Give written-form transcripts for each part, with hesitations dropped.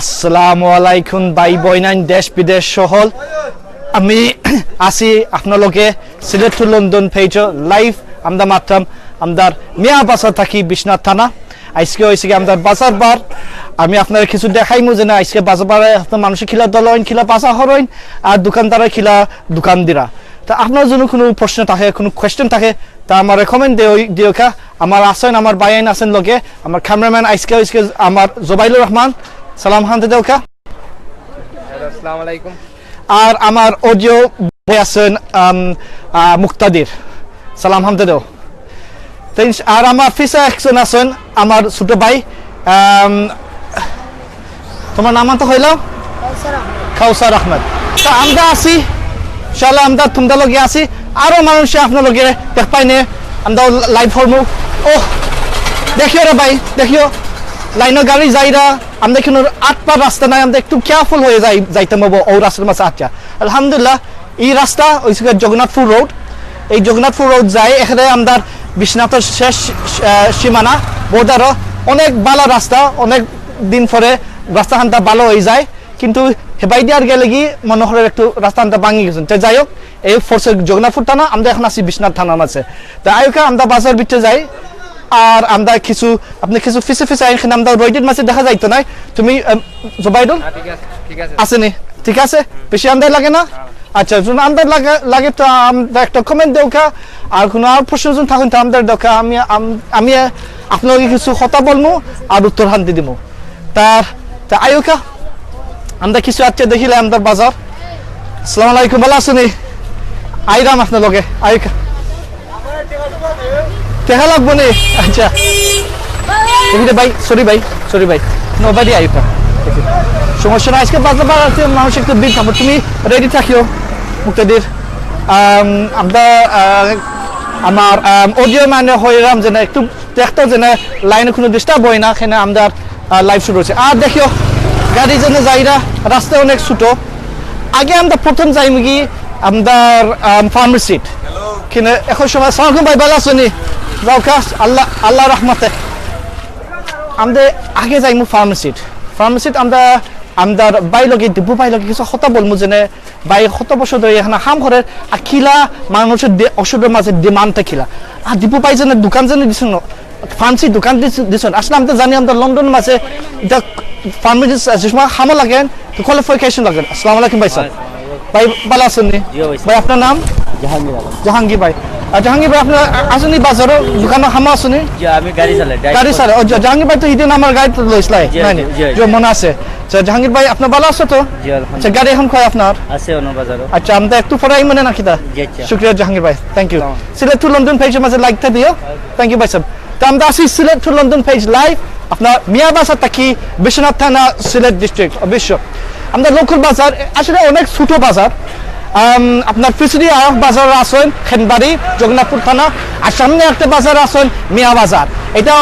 আসসালামু আলাইকুম ভাই বইনাইন দেশ বিদেশ সহল আমি আছি আপনালোকে Sylhet to London page live আমরা মাত্রাম আমদার মিয়া বাজার থাকি বিশ্বনাথ থানা আজকে হয়েছে কি আমাদের বাজার বার আমি আপনার কিছু দেখাইমু যে না আজকে বাজার বারে আপনার মানুষের খিলা দলইন খিলা বাজার হরইন আর দোকানদারের খিলা দোকান দিরা তা আপনার জন্য কোনো প্রশ্ন থাকে কোনো কোয়েশ্চেন থাকে তা আমার রেকমেন্ড দিওকা আমার আছেন আমার বাইন আছেন লগে আমার ক্যামেরাম্যান আজকে আমার জোবাইলুর রহমান সালাম হানতে দেওকা আসসালামু আলাইকুম আর আমার অডিও ভাই আছেন মুক্তাদির সালাম হানতে দেও আর আমার ফিসা একজন আছেন আমার ছোট ভাই তোমার নাম তো হইল কাউসার আহমেদ তা আমরা আছি ইনশাআল্লাহ আমরা তোমরা লগে আছি আরো মানুষ আপনার লগে দেখ পাই নে আমরা লাইভ ফরমু ও দেখিও রে ভাই দেখিও লাইনের গাড়ি যাইরা আমরা এখানে 8 পা রাস্তা নাই আমরা একটু কেয়ারফুল হয়ে যাইতে হবো ও রাস্তার মাঝে আচ্ছা আলহামদুলিল্লাহ এই রাস্তা ওই জগন্নাথপুর রোড এই জগন্নাথপুর রোড যায় এখানে আমরা বিশ্বনাথের শেষ সীমানা বোর্ডারও অনেক ভালো রাস্তা অনেক দিন পরে রাস্তা হানটা ভালো হয়ে যায় কিন্তু হেবাই দিয়ার গেলে কি মনোহরের একটু রাস্তা হানটা ভাঙি গেছেন তো যাই হোক এই ফোর্সের জগন্নাথপুর থানা আমরা এখন আছি বিশ্বনাথ থানার মাঝে তো আয়ুকা আমরা বাজার ভিতরে যাই আর আমরা কিছু আপনি কিছু ফিসে ফিসে এখানে আমরা রোডের মাঝে দেখা যাইতো না তুমি জোবাইদুল আসেনি ঠিক আছে বেশি আন্দাজ লাগে না আচ্ছা যদি আন্দাজ লাগে তো আমরা একটা কমেন্ট দেওকা আর কোনো আর প্রশ্ন থাকুন তো আমাদের দেখা আমি আপনাকে কিছু কথা বলবো আর উত্তর হান্তি দিব তা আয়ুকা আমরা কিছু আজকে দেখিলে আমাদের বাজার আসসালামু আলাইকুম ভালো আছেন আইরাম আপনার লগে আয়ুকা দেখা লাগবো নি আচ্ছা ভাই সরি ভাই নোবাডি আয়ুকা সমস্যা না আজকে বাজার আছে মানুষ একটু ভিড় থাকবো তুমি রেডি থাকিও মুক্তাদির আমরা আমার অডিও মানে হইলাম যে না একটু দেখতো যে না লাইনে কোনো ডিস্টার্ব হয় না এখানে আমরা লাইভ শুরু হচ্ছে আর দেখিও গাড়ি যেন যাইরা রাস্তা অনেক ছোট আগে আমরা প্রথম যাইম কি আমাদের ফার্মার সিট কিনে এখন সময় সালাম ভাই ভালো আছো নি যাও কাজ আল্লাহ রহমতে আমাদের আগে যাইমু ফার্মাসিট আমরা আমদার বাইলগে ডিপু বাইলগে কিছু কথা বলবো যে বাই কত বছর ধরে এখানে হাম করে আর খিলা মানুষের ওষুধের মাঝে ডিমান্ডটা খিলা আর ডিপু পাই যেন দোকান যেন দিচ্ছেন ফার্মাসি দোকান দিচ্ছেন আসলে আমরা জানি আমরা লন্ডন মাঝে এটা ফার্মাসি যে সময় হামো লাগেন তো কোয়ালিফিকেশন লাগেন আসসালামু আলাইকুম ভাই স্যার ভাই ভালো আছেন নি ভাই আপনার নাম জাহাঙ্গীর ভাই জাহাঙ্গীর ভাই আপনার আসেনি বাজারও দোকানে হামা আসেনি আমি গাড়ি চালাই জাহাঙ্গীর ভাই তো ইদিন আমার গাড়ি লইসলাই যে মনে আছে জাহাঙ্গীর ভাই আপনার ভালো আছে তো আচ্ছা গাড়ি এখন কয় আপনার আছে অন্য বাজারও আচ্ছা আমরা একটু পরেই মনে নাকি তা শুক্রিয়া জাহাঙ্গীর ভাই thank you Sylhet to London পেজের মাঝে লাইকটা দিও থ্যাংক ইউ ভাই সাহেব তো আমরা আছি Sylhet to London page live আপনার মিয়া বাজার থাকি বিশ্বনাথ থানা সিলেট ডিস্ট্রিক্ট অবশ্য আমরা লোকাল বাজার আসলে অনেক ছোট বাজার আপনার পিছনে আরেক বাজার আছেন খেনবাড়ি জগন্নাথপুর থানা আর সামনে একটা বাজার আছেন মিয়া বাজার এটা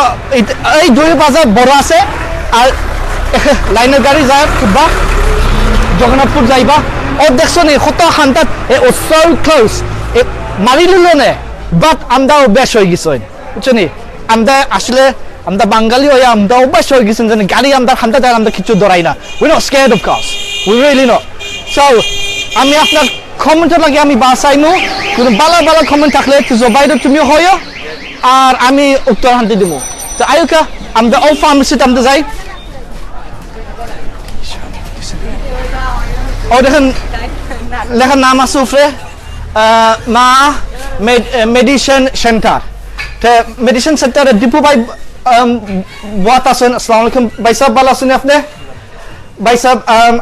এই দুই বাজার বড় আছে আর লাইনের গাড়ি যায় খুববা জগন্নাথপুর যাইবা ও দেখছো নি কত হান্তাত ও সো ক্লোজ মারি লিল নে বাট আমরা অভ্যাস হয়ে গেছে বুঝছো নি আমরা আসলে আমরা বাঙালি হয়ে আমরা অভ্যাস হয়ে গেছেন যে গাড়ি আমরা হান্তাত আমরা কিছু ধরাই না we not scared of curse we really not so আমি আপনার কমেন্টের লাগে আমি বাসাইমু কোনো ভালো কমেন্ট থাকলে জোবাইদো তুমিও হয়ো আর আমি উত্তর হান্তি দিব তো আয়ুকা আমরা ও ফার্মাসিতে আমরা যাই ও দেখেন লেখার নাম আছে উপরে মা মেডিসিন সেন্টার তো মেডিসিন সেন্টারে দীপু ভাই বাত আছেন আসসালামু আলাইকুম ভাই সাহেব ভালো আছেন আপনি ভাই সাহেব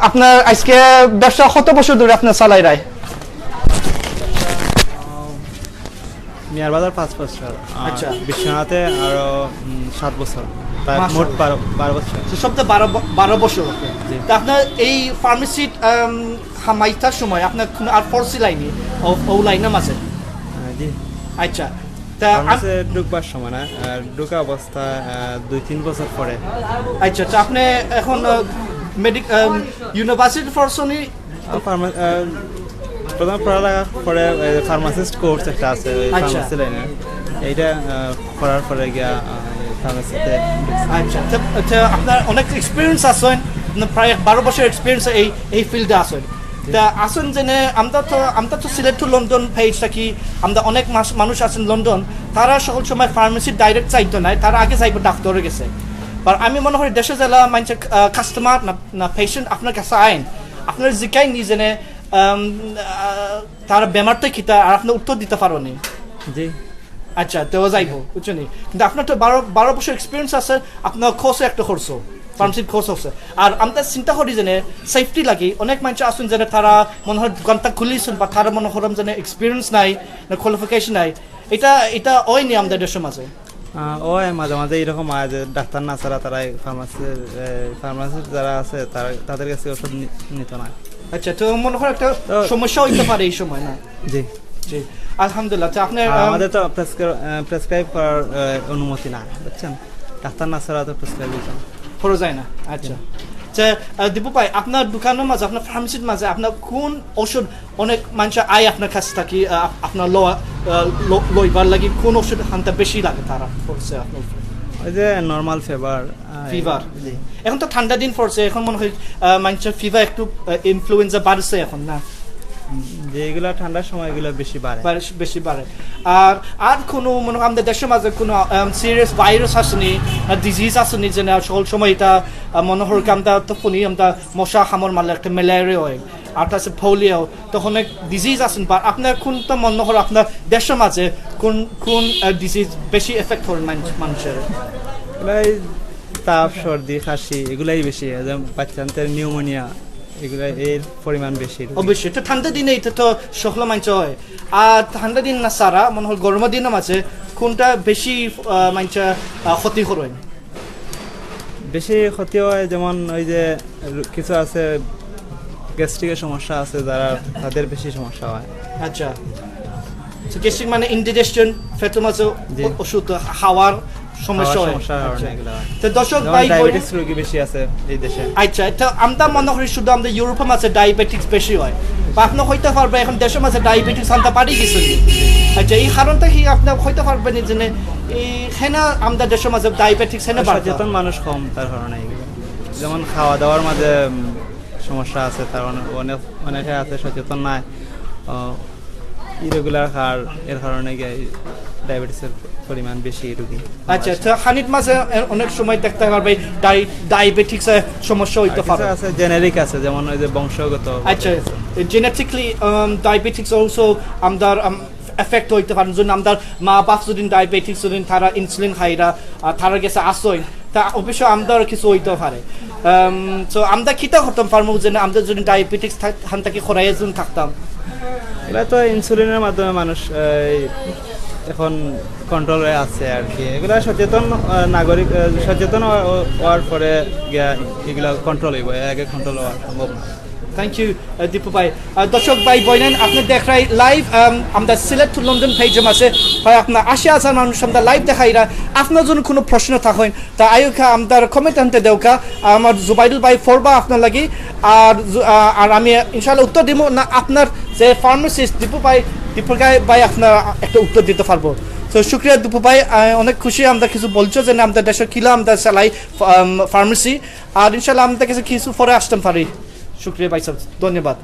আপনার আজকে ব্যবসা কত বছর ধরে আপনার চালাই রায় মিয়ার বাজার 5 বছর আচ্ছা বিশ্বনাথে আরো 7 বছর মোট 12 বছর সপ্তাহে 12 বছর তা আপনার এই ফার্মাসিট হামাইতার সময় আপনার আর ফোর্সি লাইনি ও লাইনের মাঝে জি আচ্ছা তা ফার্মাসি ঢুকবার সময় না ঢুকা অবস্থা 2-3 বছর পরে আচ্ছা তা আপনি এখন ইউনিভার্সিটি ফোর্সনি প্রথম পড়ালেখা পরে ফার্মাসিস্ট কোর্স একটা আছে ফার্মাসি লাইনে এইটা করার পরে গিয়া ফার্মেসিতে আচ্ছা আচ্ছা আপনার অনেক এক্সপিরিয়েন্স আছেন প্রায় 12 বছর এক্সপিরিয়েন্স এই ফিল্ডে আছেন তা আসুন জেনে আমরা তো সিলেট টু লন্ডন পেজ থাকি আমরা অনেক মানুষ আছেন লন্ডন তারা সকল সময় ফার্মেসি ডাইরেক্ট চাইতো নাই তারা আগে চাইবো ডাক্তারে গেছে আর আমি মনে করি দেশে জেলা মানুষ কাস্টমার না পেশেন্ট আপনার কাছে আইন আপনার জিকাই নি জেনে তারা বেমারটা কিতা আর আপনার উত্তর দিতে পারো নি জি আচ্ছা তো যাইবো বুঝছেন কিন্তু আপনার তো 12 বছর এক্সপিরিয়েন্স আছে আপনার খরচ একটা খরচ ফার্মেসির খরচ আছে আর আমরা চিন্তা করি যে সেফটি লাগে অনেক মানুষ আসুন যে তারা মনে হয় দোকানটা খুলিয়েছেন বা তারা মনে করেন যে এক্সপিরিয়েন্স নাই না কোয়ালিফিকেশন নাই এটা ওই নি আমাদের দেশের মাঝে ওই মাঝে মাঝে এরকম হয় যে ডাক্তার না ছাড়া তারা ফার্মাসির যারা আছে তাদের কাছে ওষুধ নিত না আচ্ছা তো মনে হয় একটা সমস্যা হইতে পারে এই সময় না জি জি আলহামদুলিল্লাহ তো আপনার আমাদের তো প্রেসক্রাইব করার অনুমতি না বুঝছেন ডাক্তার না ছাড়া তো প্রেসক্রাইব করা যায় না আচ্ছা আচ্ছা দীপু ভাই আপনার দোকানের মাঝে আপনার ফার্মেসির মাঝে আপনার কোন ওষুধ অনেক মানুষ আয় আপনার কাছে থাকি আপনার লইবার লাগে কোন ওষুধ হানতে বেশি লাগে তারা করছে আপনার ওই যে নর্মাল ফিভার এখন তো ঠান্ডা দিন পড়ছে এখন মনে হয় মানুষের ফিভার একটু ইনফ্লুয়েঞ্জা বাড়ছে এখন না যেগুলো ঠান্ডার সময় এগুলো বেশি বাড়ে আর কোনো মনে আমাদের দেশের মাঝে কোনো সিরিয়াস ভাইরাস আসেনি ডিজিজ আসেনি যে সকল সময় এটা মনে হয় আমরা তো শুনি আমরা মশা খামর মারলে একটা ম্যালেরিয়া হয় আর তাছে পোলিও তো অনেক ডিজিজ আসেন বা আপনার কোনটা মনে হয় আপনার দেশের মাঝে কোন ডিজিজ বেশি এফেক্ট করে মানুষের তাপ সর্দি খাসি এগুলাই বেশি বাচ্চাদের নিউমোনিয়া এগুলা এর পরিমাণ বেশি অবশ্যই তো ঠান্ডা দিনে এটা তো সকল মানুষ হয় আর ঠান্ডা দিন না সারা মনে হয় গরমের দিনের মাঝে কোনটা বেশি মানুষ ক্ষতি করে বেশি ক্ষতি হয় যেমন ওই যে কিছু আছে গ্যাস্ট্রিকের সমস্যা আছে যারা তাদের বেশি সমস্যা হয় আচ্ছা তো গ্যাস্ট্রিক মানে ইনডিজেশন ফ্যাটের মাঝে ওষুধ খাওয়ার সমস্যা হয় তো দর্শক ভাই ডায়াবেটিস রোগী বেশি আছে এই দেশে আচ্ছা তো আমরা মনে করি শুধু আমাদের ইউরোপের মাঝে ডায়াবেটিস বেশি হয় বা আপনি হইতে পারবে এখন দেশের মাঝে ডায়াবেটিস আনতে পারি কিছু আচ্ছা এই কারণটা কি আপনি হইতে পারবেন যে এই হেনা আমাদের দেশের মাঝে ডায়াবেটিস হেনা সচেতন মানুষ কম তার কারণে যেমন খাওয়া দাওয়ার মাঝে সমস্যা আছে তার অনেকে আছে সচেতন নাই ইরেগুলার খাওয়ার এর কারণে ডায়াবেটিসের পরিমাণ বেশি রোগী আচ্ছা তো হানির মাঝে অনেক সময় দেখতে পারবে ডায়াবেটিক্সের সমস্যা হইতে পারে আছে জেনেরিক আছে যেমন ওই যে বংশগত আচ্ছা জেনেটিক্যালি ডায়াবেটিক্স অলসো আমাদের এফেক্ট হইতে পারে যদি আমাদের মা বাপ যদি ডায়াবেটিক্স যদি তারা ইনসুলিন খাইরা তারা গেছে আসই তা অবশ্যই আমাদের কিছু হইতে পারে তো আমরা খিতা করতাম পারবো যে আমরা যদি ডায়াবেটিক্স হান থেকে খরাইয়ে যদি থাকতাম এটা তো ইনসুলিনের মাধ্যমে মানুষ এখন কন্ট্রোলে আছে আর কি এগুলা সচেতন নাগরিক সচেতন হওয়ার পরে এগুলা কন্ট্রোল হইব আগে কন্ট্রোল হওয়া সম্ভব না থ্যাংক ইউ দীপু ভাই দর্শক ভাই বইনেন আপনি দেখাই লাইভ আমরা সিলেট টু লন্ডন পেজে আছে হয় আপনার 80,000 মানুষ আমরা লাইভ দেখাইরা আপনার জন্য কোনো প্রশ্ন থাকেন তা আয়ুকা আমাদের কমেন্ট আনতে দেওকা আমার জুবাইদুল ভাই ফরবা আপনার লাগি আর আমি ইনশাআল্লাহ উত্তর দিব না আপনার যে ফার্মাসিস্ট দীপু ভাই আপনার একটা উত্তর দিতে পারবো তো শুক্রিয়া দীপু ভাই অনেক খুশি আমরা কিছু বলছো যে আমাদের দেশের কিলা আমরা চালাই ফার্মেসি আর ইনশাআল্লাহ আমাদের কাছে কিছু পরে আসতে পারি শুক্রিয়া ভাই সাহেব ধন্যবাদ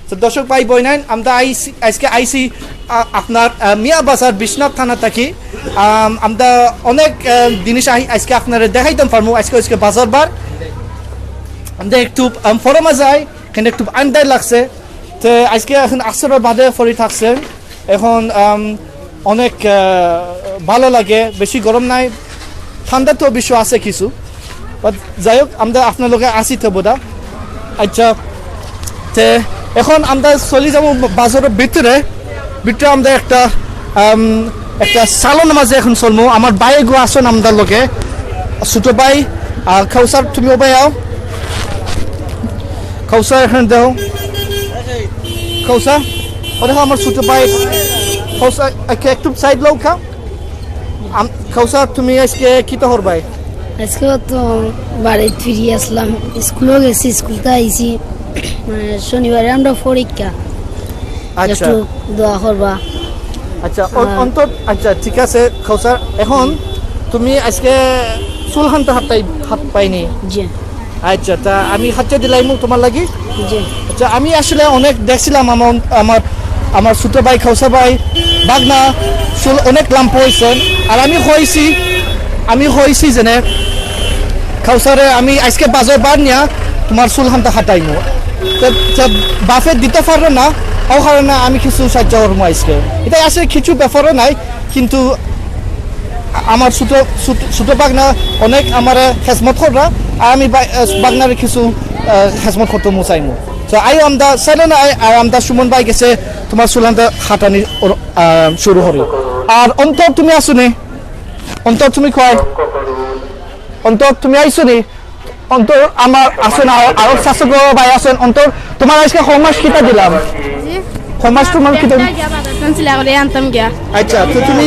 তো দর্শক ভাই বইনাইন আমরা আজকে আইসি আপনার মিয়া বাজার বিশ্বনাথ থানা থাকি আমরা অনেক জিনিস আজকে আপনারা দেখাইতাম পারবো আজকে বাজার বার আমরা একটু ফরমা যায় এখানে একটু আন্দাজ লাগছে তো আজকে এখন আসরের বাদে ফরি থাকছে এখন অনেক ভালো লাগে বেশি গরম নাই ঠান্ডা তো অবশ্য আছে কিছু যাই হোক আমরা আপনার লোকে আসি তো বোধা আচ্ছা তে এখন আমরা চলে যাব বাজারের ভিতরে আমরা একটা সালন মাঝে এখন চলবো আমার বাইরে গো আসুন আমাদের লোকে ছোট ভাই খাউসার তুমিও ভাই আও খাউসার এখানে দেও খাউসা ও দেখো আমার ছোট ভাই খাউসা একটু সাইড লোক খাউসা তুমি আজকে কি তো হর ভাই আজকে তো বাড়ি ফিরে আসলাম স্কুলেও গেছি স্কুলতে আইছি শনিবারে আমরা পরীক্ষা একটু দোয়া করবা আচ্ছা অন্তর আচ্ছা ঠিক আছে খাউসার এখন তুমি আজকে চুল হানতে হাত পাইনি জি আচ্ছা তা আমি হাতে দিলাই মোক তোমার লাগি জি আচ্ছা আমি আসলে অনেক দেখছিলাম আমার আমার ছোট ভাই খাউসা ভাই বাগনা চুল অনেক লাম্প হয়েছেন আর আমি হয়েছি যেনে খাউসারে আমি আজকে বাজার বার নিয়া তোমার চুল হানতে হাঁটাইনো বাফে দিতে পারো না ও কারণে আমি কিছু সাহায্য করবো আজকে এটা আসলে কিছু ব্যাপারও নাই কিন্তু আমার ছোট বাগনা অনেক আমার খেজমত করা আর আমি বাগনারে কিছু খেজমত করতে চাইমু তো আইও আমরা চাইলে না আর আমরা সুমন ভাই গেছে তোমার চুলানটা হাঁটানি শুরু করি আর অন্তর তুমি আসো নি অন্তর তুমি কয় অন্তর তুমি আইসো নি অন্তর আমার আসেন আরো শাসক ভাই আছেন অন্তর তোমার আজকে হোমওয়ার্ক কিতা দিলাম হোমওয়ার্ক তোমার কিতা আচ্ছা তো তুমি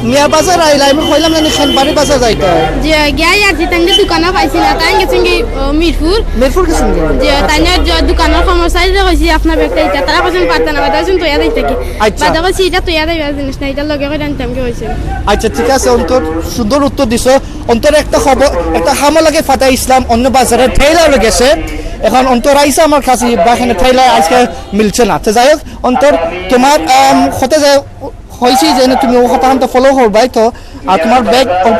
মিয়া বাজার আইলা আমি কইলাম না খানবাড়ি বাজার যাইতা যে গিয়াই আর জিতাঙ্গে দোকানে পাইছিল তাই গেছেন কি মিরপুর গেছেন যে তাইনের দোকানের কর্মচারী কইছি আপনার ব্যাগটা এটা তারা কইছেন পারতা না বাদাছেন তো ইয়াদ আইতা কি বাদা কইছি এটা তো ইয়াদ আইবা জিনিস না এটা লগে কই আনতাম কি হইছে আচ্ছা ঠিক আছে অন্তর সুন্দর উত্তর দিছো অন্তর একটা খবর একটা হামলা লাগে ফাতা ইসলাম অন্য বাজারে ঠেলার গেছে এখন অন্তর আইসা আমার কাছে বাখানে ঠেলা আজকে মিলছে না তো যাই হোক অন্তর তোমার হতে যায় হয়েছি যে তুমি ও কথা ফলো করবাই তো আর তোমার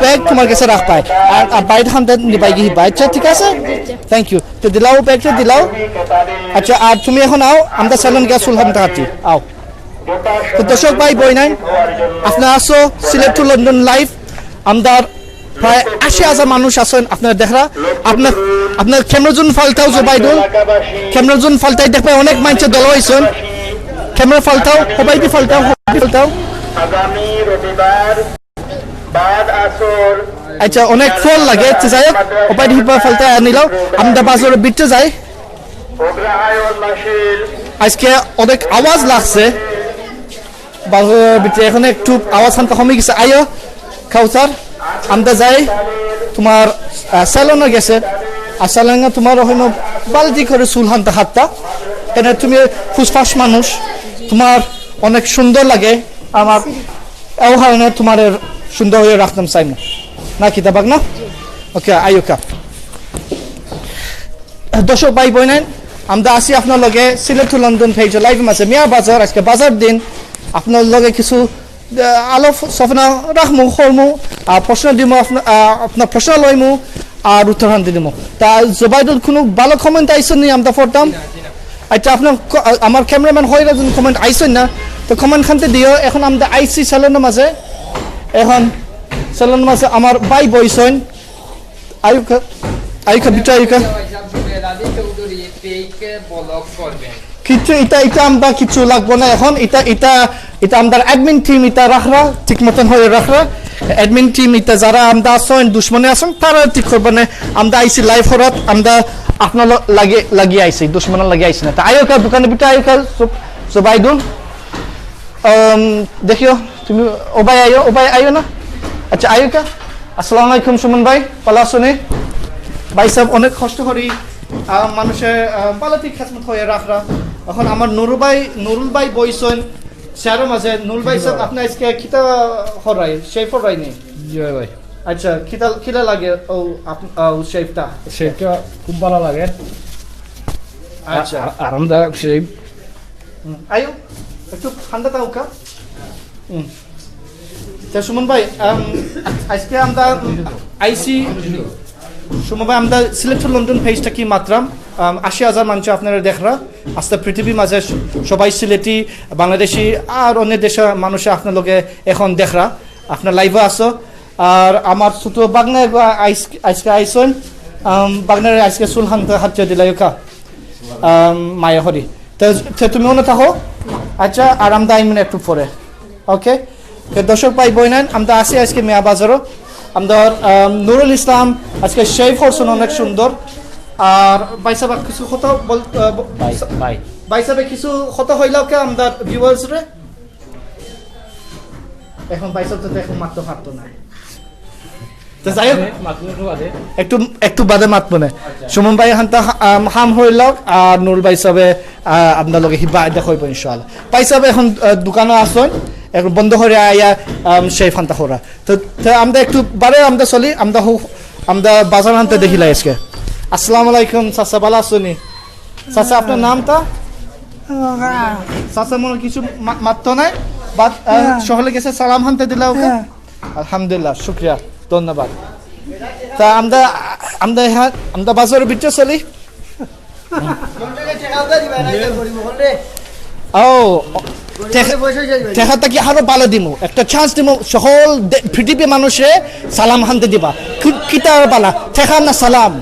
ব্যাগ তোমার কাছে রাখবাই আর বাইরে হামতে নিবাই গিয়ে আচ্ছা ঠিক আছে থ্যাংক ইউ তো দিলাও ব্যাগটা দিলাও আচ্ছা আর তুমি এখন আও আমরা স্যালন গ্যাস হামতে হাঁটি আও তো দর্শক ভাই বই নাই আপনার আসো সিলেট টু লন্ডন লাইভ আমাদের প্রায় 80,000 মানুষ আছেন আপনার দেখরা আপনার ক্যামেরাজন ফালতাও জবাইদুল ক্যামেরাজন ফালতাই দেখবে অনেক মানুষের দল হয়েছেন ক্যামেরা ফালতাও সবাই দি ফালতাও আগামী রবিবার বাদ আসর আচ্ছা অনেক ফল লাগে যাই হোক সবাই দি ফালতাই আনিলাও আমরা বাজারে বিটতে যাই অগ্রহায়ণ মাসের আজকে অনেক আওয়াজ লাগছে বাজারের ভিতরে এখন একটু আওয়াজ শান্ত কমে গেছে আয়ো খাউসার আমরা যাই তোমার স্যালনে গেছে আর স্যালনে তোমার হইল বালতি করে চুল হানতে হাতটা এনে তুমি ফুসফাস মানুষ তোমার অনেক সুন্দর লাগে আমার এও কারণে তোমার সুন্দর হয়ে রাখতাম চাই না কিতা বাগ না ওকে আয়ুকা দর্শক ভাই বই নেন আমরা আসি আপনার লগে Sylhet to London page live আছে মিয়া বাজার আজকে বাজার দিন আপনার লগে কিছু আলো সফনা রাখমু করমু আর প্রশ্ন দিমু আপনার প্রশ্ন লইমু আর উত্তর দিমু তা জবাইদুল কোনো ভালো কমেন্ট আইসেন নি আমরা পড়তাম আচ্ছা আপনার আমার ক্যামেরাম্যান হয়ে যদি কমেন্ট আইসেন না তো কমেন্ট খানতে দিও এখন আমরা আইসি স্যালনের মাঝে এখন স্যালনের মাঝে আমার বাই বইছেন আয়ুকা বিটা আয়ুকা কিছু এটা আমরা কিছু লাগবো না এখন এটা আমাদের অ্যাডমিন টিম এটা রাখরা ঠিক মতন হয়ে রাখরা অ্যাডমিন টিম এটা যারা আমরা আসেন দুশ্মনে আসেন তারা ঠিক করবে না আমরা আইসি লাইভ হরত আমরা আপনার লাগিয়ে আইসি দুশ্মন লাগিয়ে আইসি না তা আয়ুকা দোকানে বিটা আয়ুকা জবাইদুল দেখিও তুমি ওবাই আইও না আচ্ছা আয়ুকা আসসালামু আলাইকুম সুমন ভাই ভালো আছো নি ভাই সাহেব অনেক কষ্ট করি মানুষের পালাতি খেসমত হয়ে রাখরা এখন আমার নুরুল ভাই বইছেন স্যারের মাঝে নুরুল ভাই সাহেব আপনি আজকে কিতা হরাই শেফ হরাই নি জি ভাই আচ্ছা কিতা লাগে ও শেফটা খুব ভালো লাগে আচ্ছা আরামদায়ক শেপ আয়ো একটু ঠান্ডা তাউকা তা সুমন ভাই আজকে আমরা আইসি সুমন ভাই আমরা সিলেট টু লন্ডন পেজটা কি মাত্রাম 80,000 মানুষ আপনারা দেখরা আস্তে পৃথিবীর মাঝে সবাই সিলেটি বাংলাদেশি আর অন্য দেশের মানুষ আপনার লগে এখন দেখরা আপনার লাইভে আসো আর আমার ছোট বাগনা আজকে আইসন বাগনার আজকে চুল হাতে দিলাই মায়া হরি তো তুমি মনে থাকো আচ্ছা আর আমরা আইমিন একটু পরে ওকে দর্শক ভাই বই নেন আমরা আসি আজকে মিয়া বাজারও আমাদের নুরুল ইসলাম আজকে শেফ হরসন অনেক সুন্দর আর বাইসাবা কিছু কথা বাইসাবে কিছু কথা হইলাও কে আমাদের ভিউয়ার্স রে এখন বাইসাব তো এখন মাত্র হাঁটতো না তো যাই হোক একটু বাদে মাতবো না সুমন ভাই হাম হইল আর নুরুল ভাই সাহেব আপনার লগে হিবা দেখা হইব ইনশাআল্লাহ ভাই সাহেব এখন দোকানে আসুন এখন বন্ধ করে আয়া সেই ফান্তা হরা তো আমরা একটু বারে আমরা চলি আমরা বাজার আনতে দেখিলাই আজকে আসসালামু আলাইকুম চাচা ভালো আছেন চাচা আপনার নামটা চাচা মনে কিছু মাত্র নাই বাদ সকলে গেছে সালাম হানতে দিলা ওকে আলহামদুলিল্লাহ শুকরিয়া ধন্যবাদ তা আমরা বাজারের ভিতরে চলি ও টেকাটা কি আরো ভালো দিমু একটা চান্স দিমু সকল পৃথিবীর মানুষে সালাম হানতে দিবা কিতা বালা টেকা না সালাম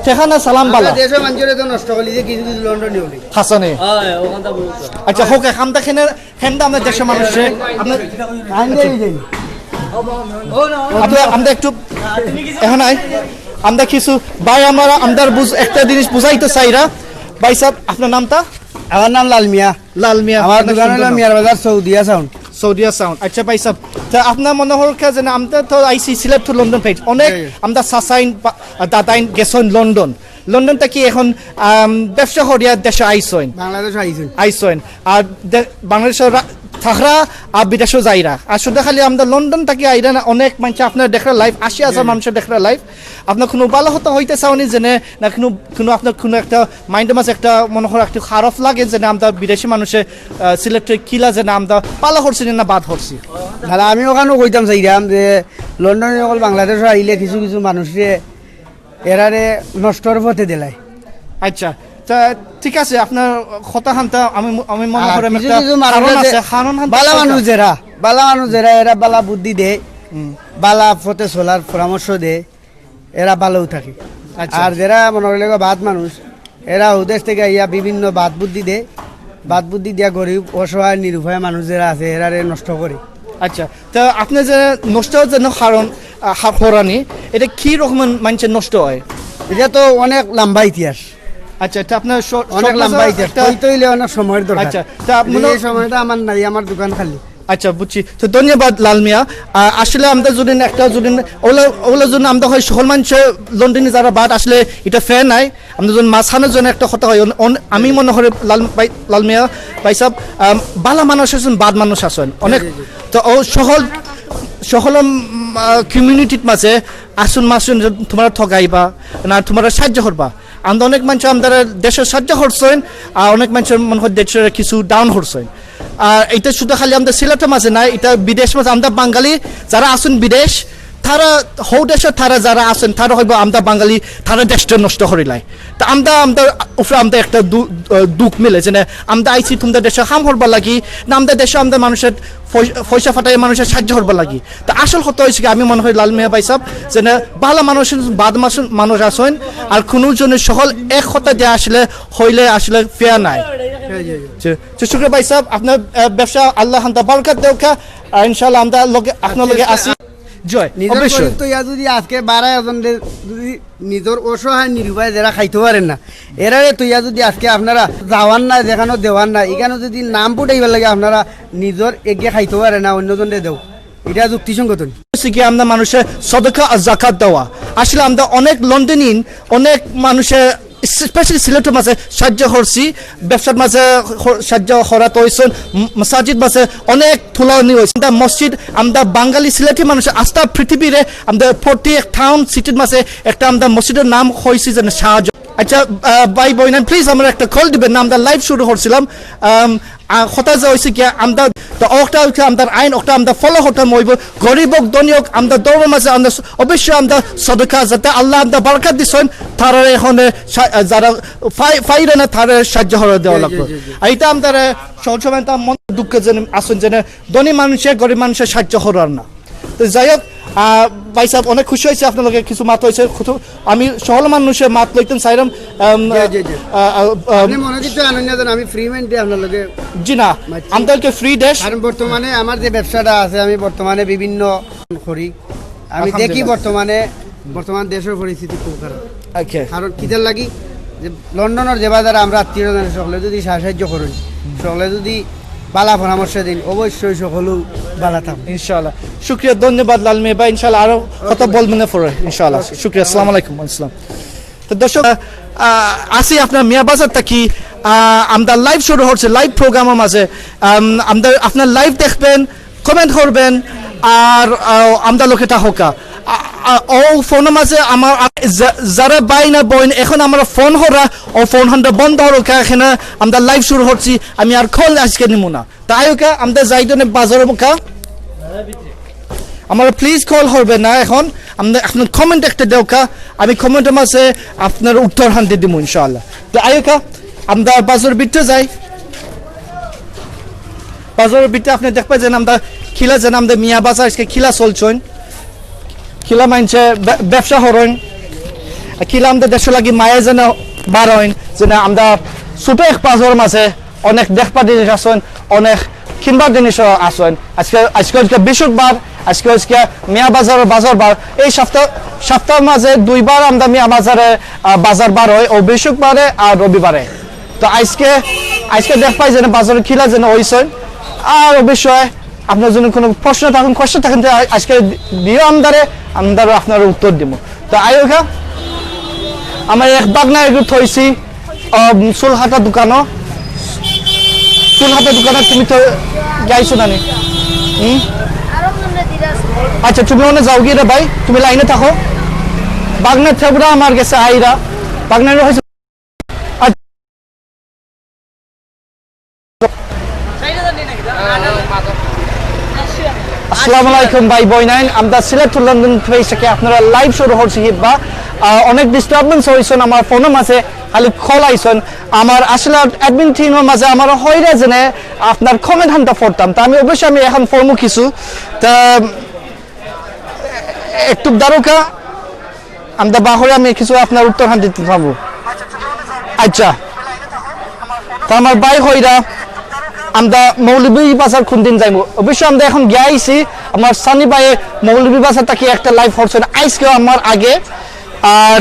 টেকা সালাম বালা দেশের মানুষের তো নষ্ট হলি যে কিছু কিছু লন্ডন হলি হাসানে আচ্ছা হোক খামটা খেনটা আমরা দেশের মানুষে আমরা একটু এখন আমরা কিছু ভাই আমরা একটা জিনিস বুঝাইতে চাইরা ভাই সাহেব আপনার নামটা আমার নাম লাল মিয়া আমার দোকান হলো মিয়ার বাজার সৌদিয়া সাউন্ড আচ্ছা ভাই সাহেব তা আপনার মনে হল যে আমরা তো আইসি সিলেট টু লন্ডন পেজ অনেক আমরা সাসাইন দাদাইন গেছেন লন্ডন থেকে এখন ব্যবসা করিয়া দেশে বাংলাদেশ আইসেন আর বাংলাদেশের থাকরা আর বিদেশও যাইরা আর শুধু খালি আমরা লন্ডন থেকে আইরা না অনেক মানুষ আপনার দেখার লাইফ 80,000 মানুষের দেখার লাইফ আপনার কোনো ভালো হতে হইতে চাওনি যে না কোনো আপনার কোনো একটা মাইন্ডের মাঝে একটা মনে হয় একটু খারাপ লাগে যে না আমরা বিদেশি মানুষের সিলেক্টেড কিলা যে না আমরা পালা হরছি না বাদ হরছি তাহলে আমি ওখানেও কইতাম চাইরাম যে লন্ডনে সকল বাংলাদেশে আইলে কিছু কিছু মানুষে এরারে নষ্টর পথে দিলাই আচ্ছা তা ঠিক আছে আপনার কথা হানতা আমি মনে করি বালা মানুষ যারা এরা বালা বুদ্ধি দেয় বালা পথে চলার পরামর্শ দেয় এরা ভালোও থাকে আর যারা মনে করলে বাদ মানুষ এরা উদেশ থেকে ইয়া বিভিন্ন বাদ বুদ্ধি দিয়া গরিব অসহায় নিরুপায় মানুষ যারা আছে এরারে নষ্ট করে আচ্ছা তা আপনি যে নষ্ট জন্য কারণ হরানি এটা কি রকমের মানুষের নষ্ট হয় এটা তো অনেক লম্বা ইতিহাস আচ্ছা এটা আপনার অনেক লম্বা ইতিহাস হইলে অনেক সময়ের দরকার আচ্ছা তা এই সময়টা আমার নাই আমার দোকান খালি আচ্ছা বুঝছি তো ধন্যবাদ লাল মিয়া আসলে আমরা যদি একটা যদি ওগুলো জন্য আমরা হয় সকল মানুষ লন্ডনে যারা বাদ আসলে এটা ফেয়ার নাই আমরা যদি মাঝখানের জন্য একটা কথা হয় আমি মনে করি লাল মিয়া ভাই সাহেব বালা মানুষ আছেন বাদ মানুষ আছেন অনেক তো ও সকল কমিউনিটির মাঝে আসুন তোমরা ঠগাইবা না তোমরা সাহায্য করবা আমরা অনেক মানুষ আমাদের দেশের সাহায্য করছেন আর অনেক মানুষের মনে হয় দেশের কিছু ডাউন করছেন আর এটা শুধু খালি আমাদের সিলেটের মাঝে নাই এটা বিদেশ মাঝে আমরা বাঙালি যারা আসুন বিদেশ তারা হৌ দেশে তারা যারা আছেন তারা হইব আমরা বাঙালি তারা দেশটা নষ্ট করিলাই তা আমরা উপরে আমরা একটা দুঃখ মিলে যে আমরা আইসি তোমাদের দেশে হাম করবার লাগি না আমাদের দেশে আমাদের মানুষের পয়সা ফাটাই মানুষের সাহায্য করবার লাগি তা আসল কথা হয়েছে আমি মনে হয় লাল মিয়া ভাই সাহেব যে ভালো মানুষ বাদ মানুষ আসেন আর কোনো জনের সকল এক কথা দিয়ে আসলে হইলে আসলে ফেয়ার নাই শুক্রিয়া ভাই সাহেব আপনার ব্যবসা আল্লাহ হান্তা বরকত দেওয়া ইনশাআল্লাহ আমরা আপনার লগে আসি জয় অবশ্যই তো ইয়া যদি আজকে 12 জন যদি নিজের অসহায় নিরুপায় যারা খাইতে পারেন না এরারে তো ইয়া যদি আজকে আপনারা যাওয়ান না দেখানো দেওয়ান না এখানে যদি নাম ফুটাইবার লাগে আপনারা নিজের এগিয়ে খাইতে পারেন না অন্যজনকে দেও এটা যুক্তিসঙ্গত কি আমরা মানুষের সদকা আর জাকাত দেওয়া আসলে আমরা অনেক লন্ডনিন অনেক মানুষের স্পেশালি সিলেটের মাঝে সাহায্য করছি ব্যবসার মাঝে সাহায্য করা তো হয়েছেন মসজিদ মাঝে অনেক তুলনি হয়েছে মসজিদ আমরা বাঙালি সিলেটি মানুষের আস্থা পৃথিবীরে আমরা প্রতি টাউন সিটির মাঝে একটা আমরা মসজিদের নাম হয়েছি যেন সাহায্য আচ্ছা ভাই বই না প্লিজ আমরা একটা কল দিবেন না আমরা লাইভ শুরু করছিলাম কথা যে হয়েছে কি আমরা ওটা আমাদের আইন ওটা আমরা ফলো হতে মইব গরিব হোক ধনী হোক আমরা দৌড়ের মাঝে আমরা অবশ্যই আমরা সদকা যাতে আল্লাহ আমরা বরকত দিচ্ছেন তারা এখন যারা ফাইরে না তারা সাহায্য হওয়া দেওয়া লাগবে এইটা আমাদের সবসময় মন দুঃখ যেন আসুন যেন ধনী মানুষের গরিব মানুষের সাহায্য করার না তো যাই হোক ভাই সাহেব অনেক খুশি হয়েছে আপনাদের কিছু মাত হয়েছে আমি সকল মানুষের মাত লইতেন চাইলাম আমি ফ্রি মেন্টে আপনাদের জি না আমাদেরকে ফ্রি দেশ কারণ বর্তমানে আমার যে ব্যবসাটা আছে আমি বর্তমানে বিভিন্ন করি আমি দেখি বর্তমান দেশের পরিস্থিতি খুব খারাপ কারণ কিদের লাগি যে লন্ডনের যে বাজারে আমরা আত্মীয় সকলে যদি সাহায্য করুন সকলে যদি বালা পরামর্শ দিন অবশ্যই সকলেও বালা থাকুন ইনশাআল্লাহ শুক্রিয়া ধন্যবাদ লাল মিয়া ভাই ইনশাআল্লাহ আরো কথা বলবেন না পরে ইনশাআল্লাহ শুক্রিয়া আসসালামু আলাইকুম আসসালাম তো দর্শক আসি আপনার মিয়া বাজার থাকি আমরা লাইভ শুরু হচ্ছে লাইভ প্রোগ্রামের মাঝে আমরা আপনার লাইভ দেখবেন কমেন্ট করবেন আর আমরা লোকে থাকা ও ফোনের মাঝে আমার যারা বাই না বইন এখন আমরা ফোন হরা ও ফোন হান্ডা বন্ধ হরকা এখানে আমরা লাইভ শুরু হচ্ছি আমি আর কল আজকে নিব না তাই ওকে আমরা যাই জন্য বাজারের মুখা আমার প্লিজ কল হবে না এখন আপনার কমেন্ট একটা দেওকা আমি কমেন্টের মাঝে আপনার উত্তর হান্তে দিব ইনশাআল্লাহ তো আয়োকা আমরা বাজারের ভিতরে যাই বাজারের ভিতরে আপনি দেখবেন যে আমরা খিলা যেন আমাদের মিয়া বাজার আজকে খিলা চলছেন খিলা মানছে ব্যবসা হরেন খিলা আমাদের দেশে লাগি মায়া যেন বার হইন যেন আমরা ছোট এক বাজারের মাঝে অনেক দেখবার জিনিস আসেন অনেক কিনবার জিনিস আসেন আজকে বৃহস্পতিবার আজকে মিয়া বাজারের বাজার বার এই সপ্তাহের মাঝে দুইবার আমরা মিয়া বাজারে বাজার বার হয় ও বৃহস্পতিবারে আর রবিবারে তো আজকে দেখ পাই যেন বাজারে খিলা যেন হইছেন আর অবশ্যই আপনার জন্য কোনো প্রশ্ন থাকুন কোয়েশ্চেন থাকুন আজকে দিও আমদারও আপনার উত্তর দিব তো আয়োগা আমার এক বাগনা এগুলো থইছি চুলহাটা দোকানও তুমি তো যাইছো না আচ্ছা তুমি ওখানে যাও গিয়ে রে ভাই তুমি লাইনে থাকো বাগনা থেবরা আমার গেছে আইরা বাগনার হয়েছে আসসালামু আলাইকুম ভাই বইনাইন আমরা সিলেট টু লন্ডন থেকে আপনারা লাইভ শুরু হচ্ছে বা অনেক ডিস্টারবেন্স হয়েছেন আমার ফোনের মাঝে খালি কল আইছেন আমার আসলে অ্যাডমিন টিমের মাঝে আমার হইরে জেনে আপনার কমেন্ট হানটা পড়তাম তা আমি অবশ্যই আমি এখন ফর্মও কিছু তা একটু দারুকা আমরা বাহরে আমি কিছু আপনার উত্তর হান দিতে পারবো আচ্ছা তা আমার ভাই হইরা আমরা মৌলভী বাজার কোন দিন যাইব অবশ্যই আমরা এখন গিয়েছি আমার সানি ভাইয়ে মৌলভী বাজার তাকে একটা লাইভ হচ্ছেন আজকে আমার আগে আর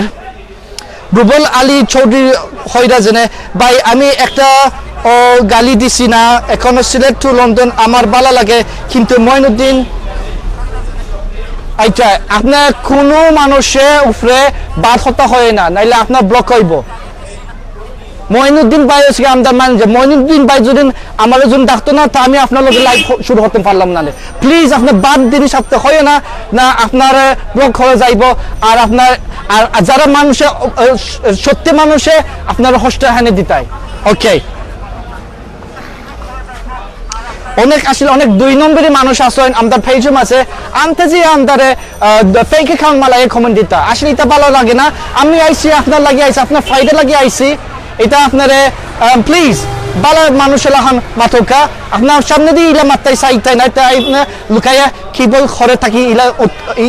রুবল আলী চৌধুরী হইরা জেনে ভাই আমি একটা গালি দিছি না এখনো সিলেট টু লন্ডন আমার ভালো লাগে কিন্তু মঈনুদ্দিন আচ্ছা আপনার কোনো মানুষের উপরে বাদ হতা হয় না নাইলে আপনার ব্লক হইব মঈনুদ্দিন ভাই হচ্ছে আমাদের ম্যানেজার মঈনুদ্দিন ভাই যদি আমার যদি ডাকতো না তা আমি আপনার লোকের লাইভ শুরু করতে পারলাম না প্লিজ আপনার বাদ জিনিস আপনি হয় না না আপনার ব্লক হয়ে যাইব আর আপনার আর যারা মানুষে সত্যি মানুষে আপনার হোস্টেল হানে দিতাই ওকে অনেক আসলে অনেক 2 নম্বরই মানুষ আছেন আমাদের পেজে আছে আনতে যে আমাদের ফেক অ্যাকাউন্ট মালাই কমেন্ট দিতা আসলে এটা ভালো লাগে না আমি আইছি আপনার লাগি আইছি আপনার ফায়দা লাগি আইছি এটা আপনারে প্লিজ ভালো মানুষের লাহান মাথকা আপনার সামনে দিয়ে ইলা মাত্রাই চাইতাই না তাই লুকাইয়া কি বল ঘরে থাকি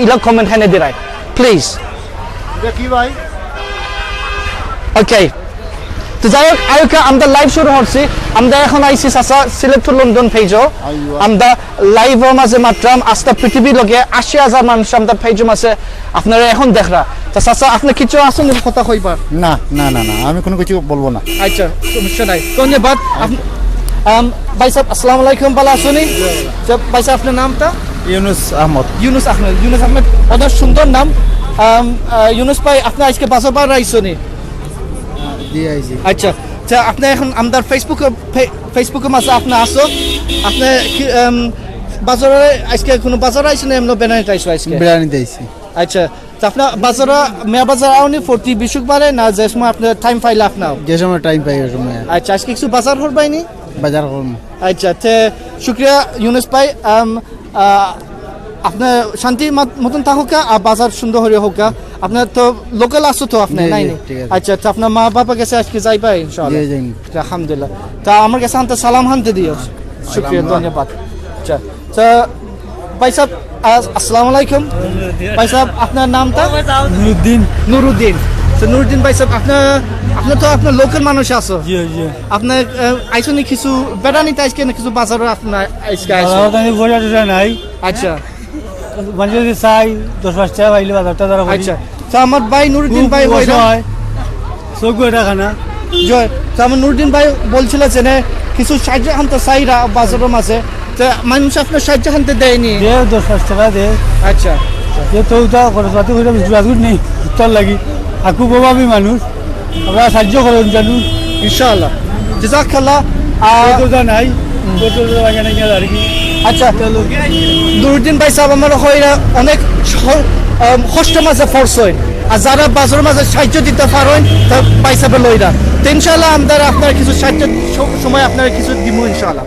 ইলা কমেন্ট হেনে দিরাই প্লিজ কি ভাই ওকে তো যাই হোক আয়োকা আমরা লাইভ শুরু হচ্ছি আমরা এখন আইসি চাচা সিলেট টু লন্ডন পেজও আমরা লাইভের মাঝে মাত্রাম আস্তা পৃথিবীর লগে 80,000 মানুষ আমাদের পেজও আছে আপনারা এখন দেখরা তো চাচা আপনি কিছু আসুন কথা কইবার না না না না আমি কোনো কিছু বলবো না আচ্ছা সমস্যা নাই ধন্যবাদ ভাই সাহেব আসসালামু আলাইকুম ভালো আছেন ভাই সাহেব আপনার নামটা ইউনুস আহমদ অনেক সুন্দর নাম ইউনুস ভাই আপনি আজকে বাসাবার আইসনি আচ্ছা আচ্ছা আপনি এখন আমাদের ফেসবুকের মাঝে আপনি আসো আপনি বাজারে আজকে কোনো বাজারে আইসেন এমন বেনানিতে আইসো আজকে বেনানিতে আইছি আচ্ছা তো আপনার বাজারে মেয়া বাজার আউনি প্রতি বৃহস্পতিবারে না যে সময় আপনার টাইম পাইলে আপনার যে সময় টাইম পাই ওই সময় আচ্ছা আজকে কিছু বাজার করবাইনি বাজার করব আচ্ছা তে শুক্রিয়া ইউনুস ভাই আপনার শান্তি মতন থাকুক আর বাজার সুন্দর হয়ে হোক আপনার তো লোকাল আসো তো আপনি নাই আচ্ছা তো আপনার মা বাবা কাছে আজকে যাইবা ইনশাআল্লাহ আলহামদুলিল্লাহ তা আমার কাছে আনতে সালাম হানতে দিও শুক্রিয়া ধন্যবাদ আচ্ছা তো ভাই সাহেব আসসালামু আলাইকুম ভাই সাহেব আপনার নামটা নুরুদ্দিন তো নুরুদ্দিন ভাই সাহেব আপনার তো আপনার লোকাল মানুষ আছো আপনার আইসনি কিছু বেড়ানিতে আজকে কিছু বাজারে আপনার আজকে নাই আচ্ছা মানে যদি চাই 10-5 টাকা পাইলে বাজারটা ধরা আচ্ছা তো আমার ভাই নুরুদ্দিন ভাই হয় চৌকো এটা খানা জয় তো আমার নুরুদ্দিন ভাই বলছিল যে কিছু সাহায্য আনতে চাইরা বাজারের মাঝে তো মানুষ আপনার সাহায্য আনতে দেয়নি 10-5 টাকা দে আচ্ছা তো ওটা খরচাতে করে বিজুরাগুর নেই উত্তর লাগি আকু প্রভাবী মানুষ আমরা সাহায্য করেন জানু ইনশাআল্লাহ জাযাকাল্লাহ টোটো নাই টোটো এখানে গেল আর কি আচ্ছা নুরুদ্দিন ভাই সাহেব আমার হইরা অনেক কষ্ট মাঝে ফোর্স হয় আর যারা বাজারের মাঝে সাহায্য দিতে পারেন তা ভাই সাহেব লইরা তো ইনশাআল্লাহ আমরা আপনার কিছু সাহায্য সময় আপনার কিছু দিব ইনশাআল্লাহ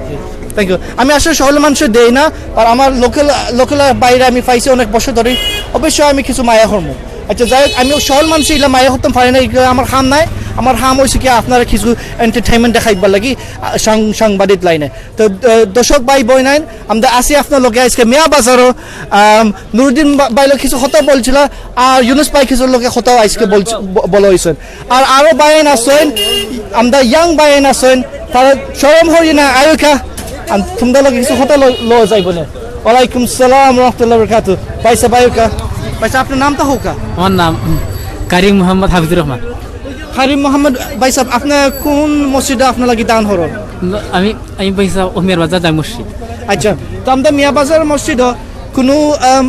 থ্যাংক ইউ আমি আসলে সকল মানুষের দেই না আর আমার লোকাল বাইরে আমি পাইছি অনেক বছর ধরে অবশ্যই আমি কিছু মায়া করবো আচ্ছা যাই হোক আমি সকল মানুষ এগুলো মায়া করতে পারি না এগুলো আমার হাম নাই আমার হাম হয়েছে কি আপনারা কিছু এন্টারটেইনমেন্ট দেখাইবার লাগি সাংবাদিক লাইনে তো দর্শক ভাই বই নাই আমরা আসি আপনার লোকে আজকে মিয়া বাজারও নুরুদ্দিন বাইলো কিছু কথা বলছিল আর ইউনুস ভাই কিছু লোকে কথাও আজকে বলা হয়েছেন আর আরও বাইন আসেন আমরা ইয়াং বাইন আসেন তারা সরম হই না আয়ুকা তোমরা লোকে কিছু কথা লওয়া যাইব না ওয়ালাইকুম সালাম রহমতুল্লাহ বরকাতুহ ভাইসা বায়ুকা ভাইসা আপনার নামটা হোক আমার নাম কারিম মোহাম্মদ হাফিজুর রহমান কারিম মোহাম্মদ ভাই সাহেব আপনার কোন মসজিদে আপনার লাগি দান হরন আমি পয়সা ওমিয়ার বাজার দাম মসজিদ আচ্ছা তো আমরা মিয়া বাজার মসজিদ কোনো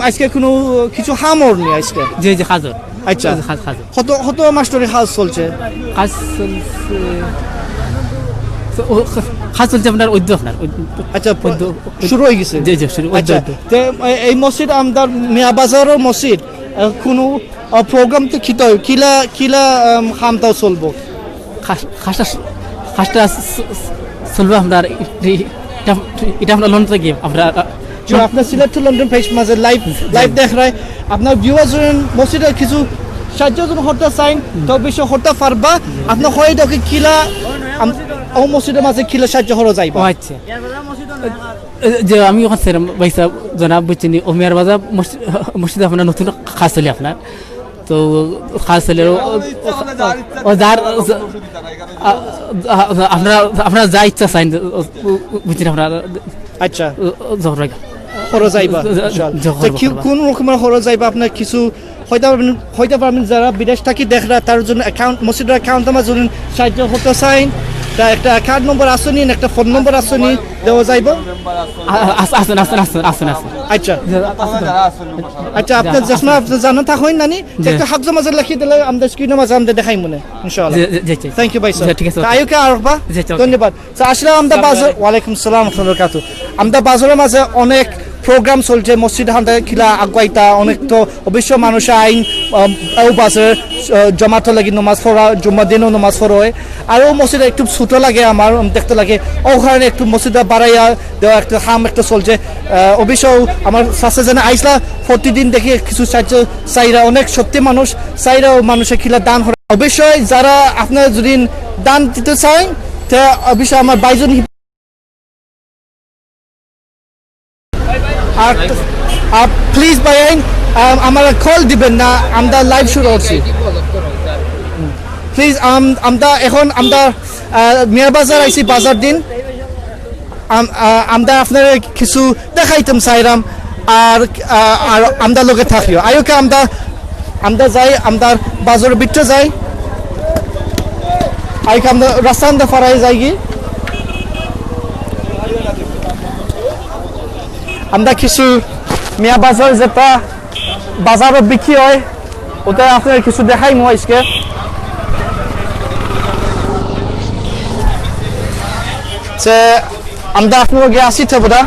আজকে কোনো কিছু হামর নেই আজকে যে যে হাজর আচ্ছা হাজর কত মাস্টারি হাজ চলছে কাজ চলছে কাজ চলছে আপনার উদ্য আপনার আচ্ছা শুরু হয়ে গেছে জি জি শুরু আচ্ছা তো এই মসজিদ আমাদের মিয়া বাজারের মসজিদ কোনো প্রোগ্রাম তো কিলা খামটাও চলবো খাসটা চলবে আপনার এটা আপনার লোন থেকে আমরা আপনার সিলেট টু লন্ডন ফেস মাঝে লাইভ দেখ রায় আপনার ভিউয়ার্স মসজিদের কিছু সাহায্য হতে চাইন তো বেশি হতে পারবা আপনার হয় দেখে কিলা ও মসজিদের মাঝে কিলা সাহায্য হওয়া যাইব আচ্ছা যে আমি ওখানে সেরম পয়সা জনাব বুঝছেন ওমিয়ার বাজার মসজিদ আপনার নতুন খাস চলে আপনার তো খাস চলে ও যার আপনারা যা ইচ্ছা চাইন বুঝছেন আপনার আচ্ছা জহর খরচ যাইবা কোন রকমের খরচ যাইবা আপনার কিছু হয়তো পারবেন যারা বিদেশ থাকি দেখরা তার জন্য অ্যাকাউন্ট মসজিদের অ্যাকাউন্ট আমার জন্য সাহায্য করতে চাইন তা একটা অ্যাকাউন্ট নম্বর আসেনি একটা ফোন নম্বর আসেনি দেওয়া যাইব আসেন আচ্ছা আচ্ছা আপনার জসমা আপনি জানা থাকেন নানি একটা হাফজা মাঝে লিখে দিলে আমাদের স্ক্রিনের মাঝে আমরা দেখাই মনে ইনশাআল্লাহ থ্যাংক ইউ ভাই স্যার ঠিক আছে আয়ুকা আরবা ধন্যবাদ আসলে আমরা বাজার ওয়ালাইকুম সালাম রাহমাতুল্লাহ আমরা বাজারের মাঝে অনেক প্রোগ্রাম চলছে মসজিদ হান্ডা খিলা আগুয়াইতা অনেক তো অবশ্য মানুষ আইন ও বাজার জমাতে লাগি নমাজ পড়া জুম্মা দিনও নমাজ পড়া হয় আর ও মসজিদে একটু ছোটো লাগে আমার দেখতে লাগে ও কারণে একটু মসজিদে বাড়াইয়া দেওয়া একটা হাম একটা চলছে অবশ্য আমার শাস্ত্রে যেন আইসলা প্রতিদিন দেখি কিছু সাহায্য চাইরা অনেক সত্যি মানুষ চাইরাও মানুষের খিলা দান হয় অবশ্যই যারা আপনার যদি দান দিতে চায় তা অবশ্যই আমার বাইজন আর প্লিজ ভাই আমার কল দিবেন না আমরা লাইভ শুরু করছি প্লিজ আমরা এখন আমরা মিয়া বাজার আইছি বাজার দিন আমরা আপনার কিছু দেখাইতাম চাইরাম আর আমরা লোকে থাকিও আয়োকে আমরা যাই আমরা বাজারের ভিতরে যাই আয়োকে আমরা রাস্তা আমরা ফারাই যাই কি আমরা কিছু মিয়া বাজার যেটা বাজারও বিক্রি হয় ওটা আপনার কিছু দেখাই মো আজকে যে আমরা আপনার গিয়ে আসি তো বোধা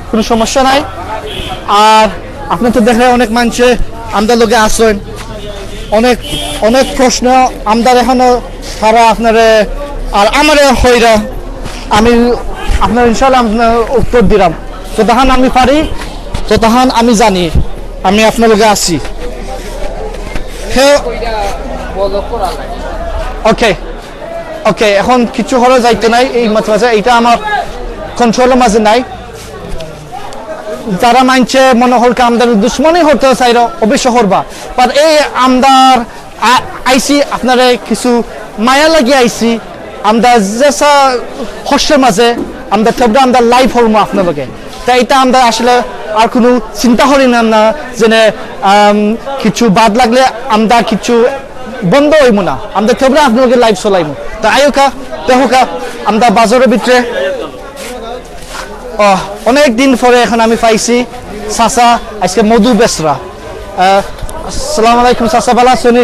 কোনো সমস্যা নাই আর আপনার তো দেখলে অনেক মানুষে আমরা লোকে আসেন অনেক অনেক প্রশ্ন আমরা এখনো তারা আপনারে আর আমার হইরা আমি আপনার ইনশাল্লাহ আপনার উত্তর দিলাম যতক্ষণ আমি পারি ততক্ষণ আমি জানি আমি আপনার লগে আছি ওকে ওকে এখন কিছু হলে যাইতে নাই এই মাত্র এইটা আমার কন্ট্রোলের মাঝে নাই যারা মানছে মনে হল আমাদের দুশ্মনী হতে চাই অবশ্য করবা বাট এই আমদার আইসি আপনারা কিছু মায়া লাগিয়ে আইসি আমরা যেসা হর্ষের মাঝে আমরা তবে আমরা লাইভ হরমো আপনাদেরকে তাই এটা আমরা আসলে আর কোনো চিন্তা করি না যে কিছু বাদ লাগলে আমরা কিছু বন্ধ হইব না আমরা তবে আপনাদেরকে লাইভ চলাইব তা আয়োকা দেখোকা আমরা বাজারের ভিতরে অনেক দিন পরে এখন আমি পাইছি চাচা আজকে মধু বেসরা আসসালামু আলাইকুম চাচা ভালো আছেন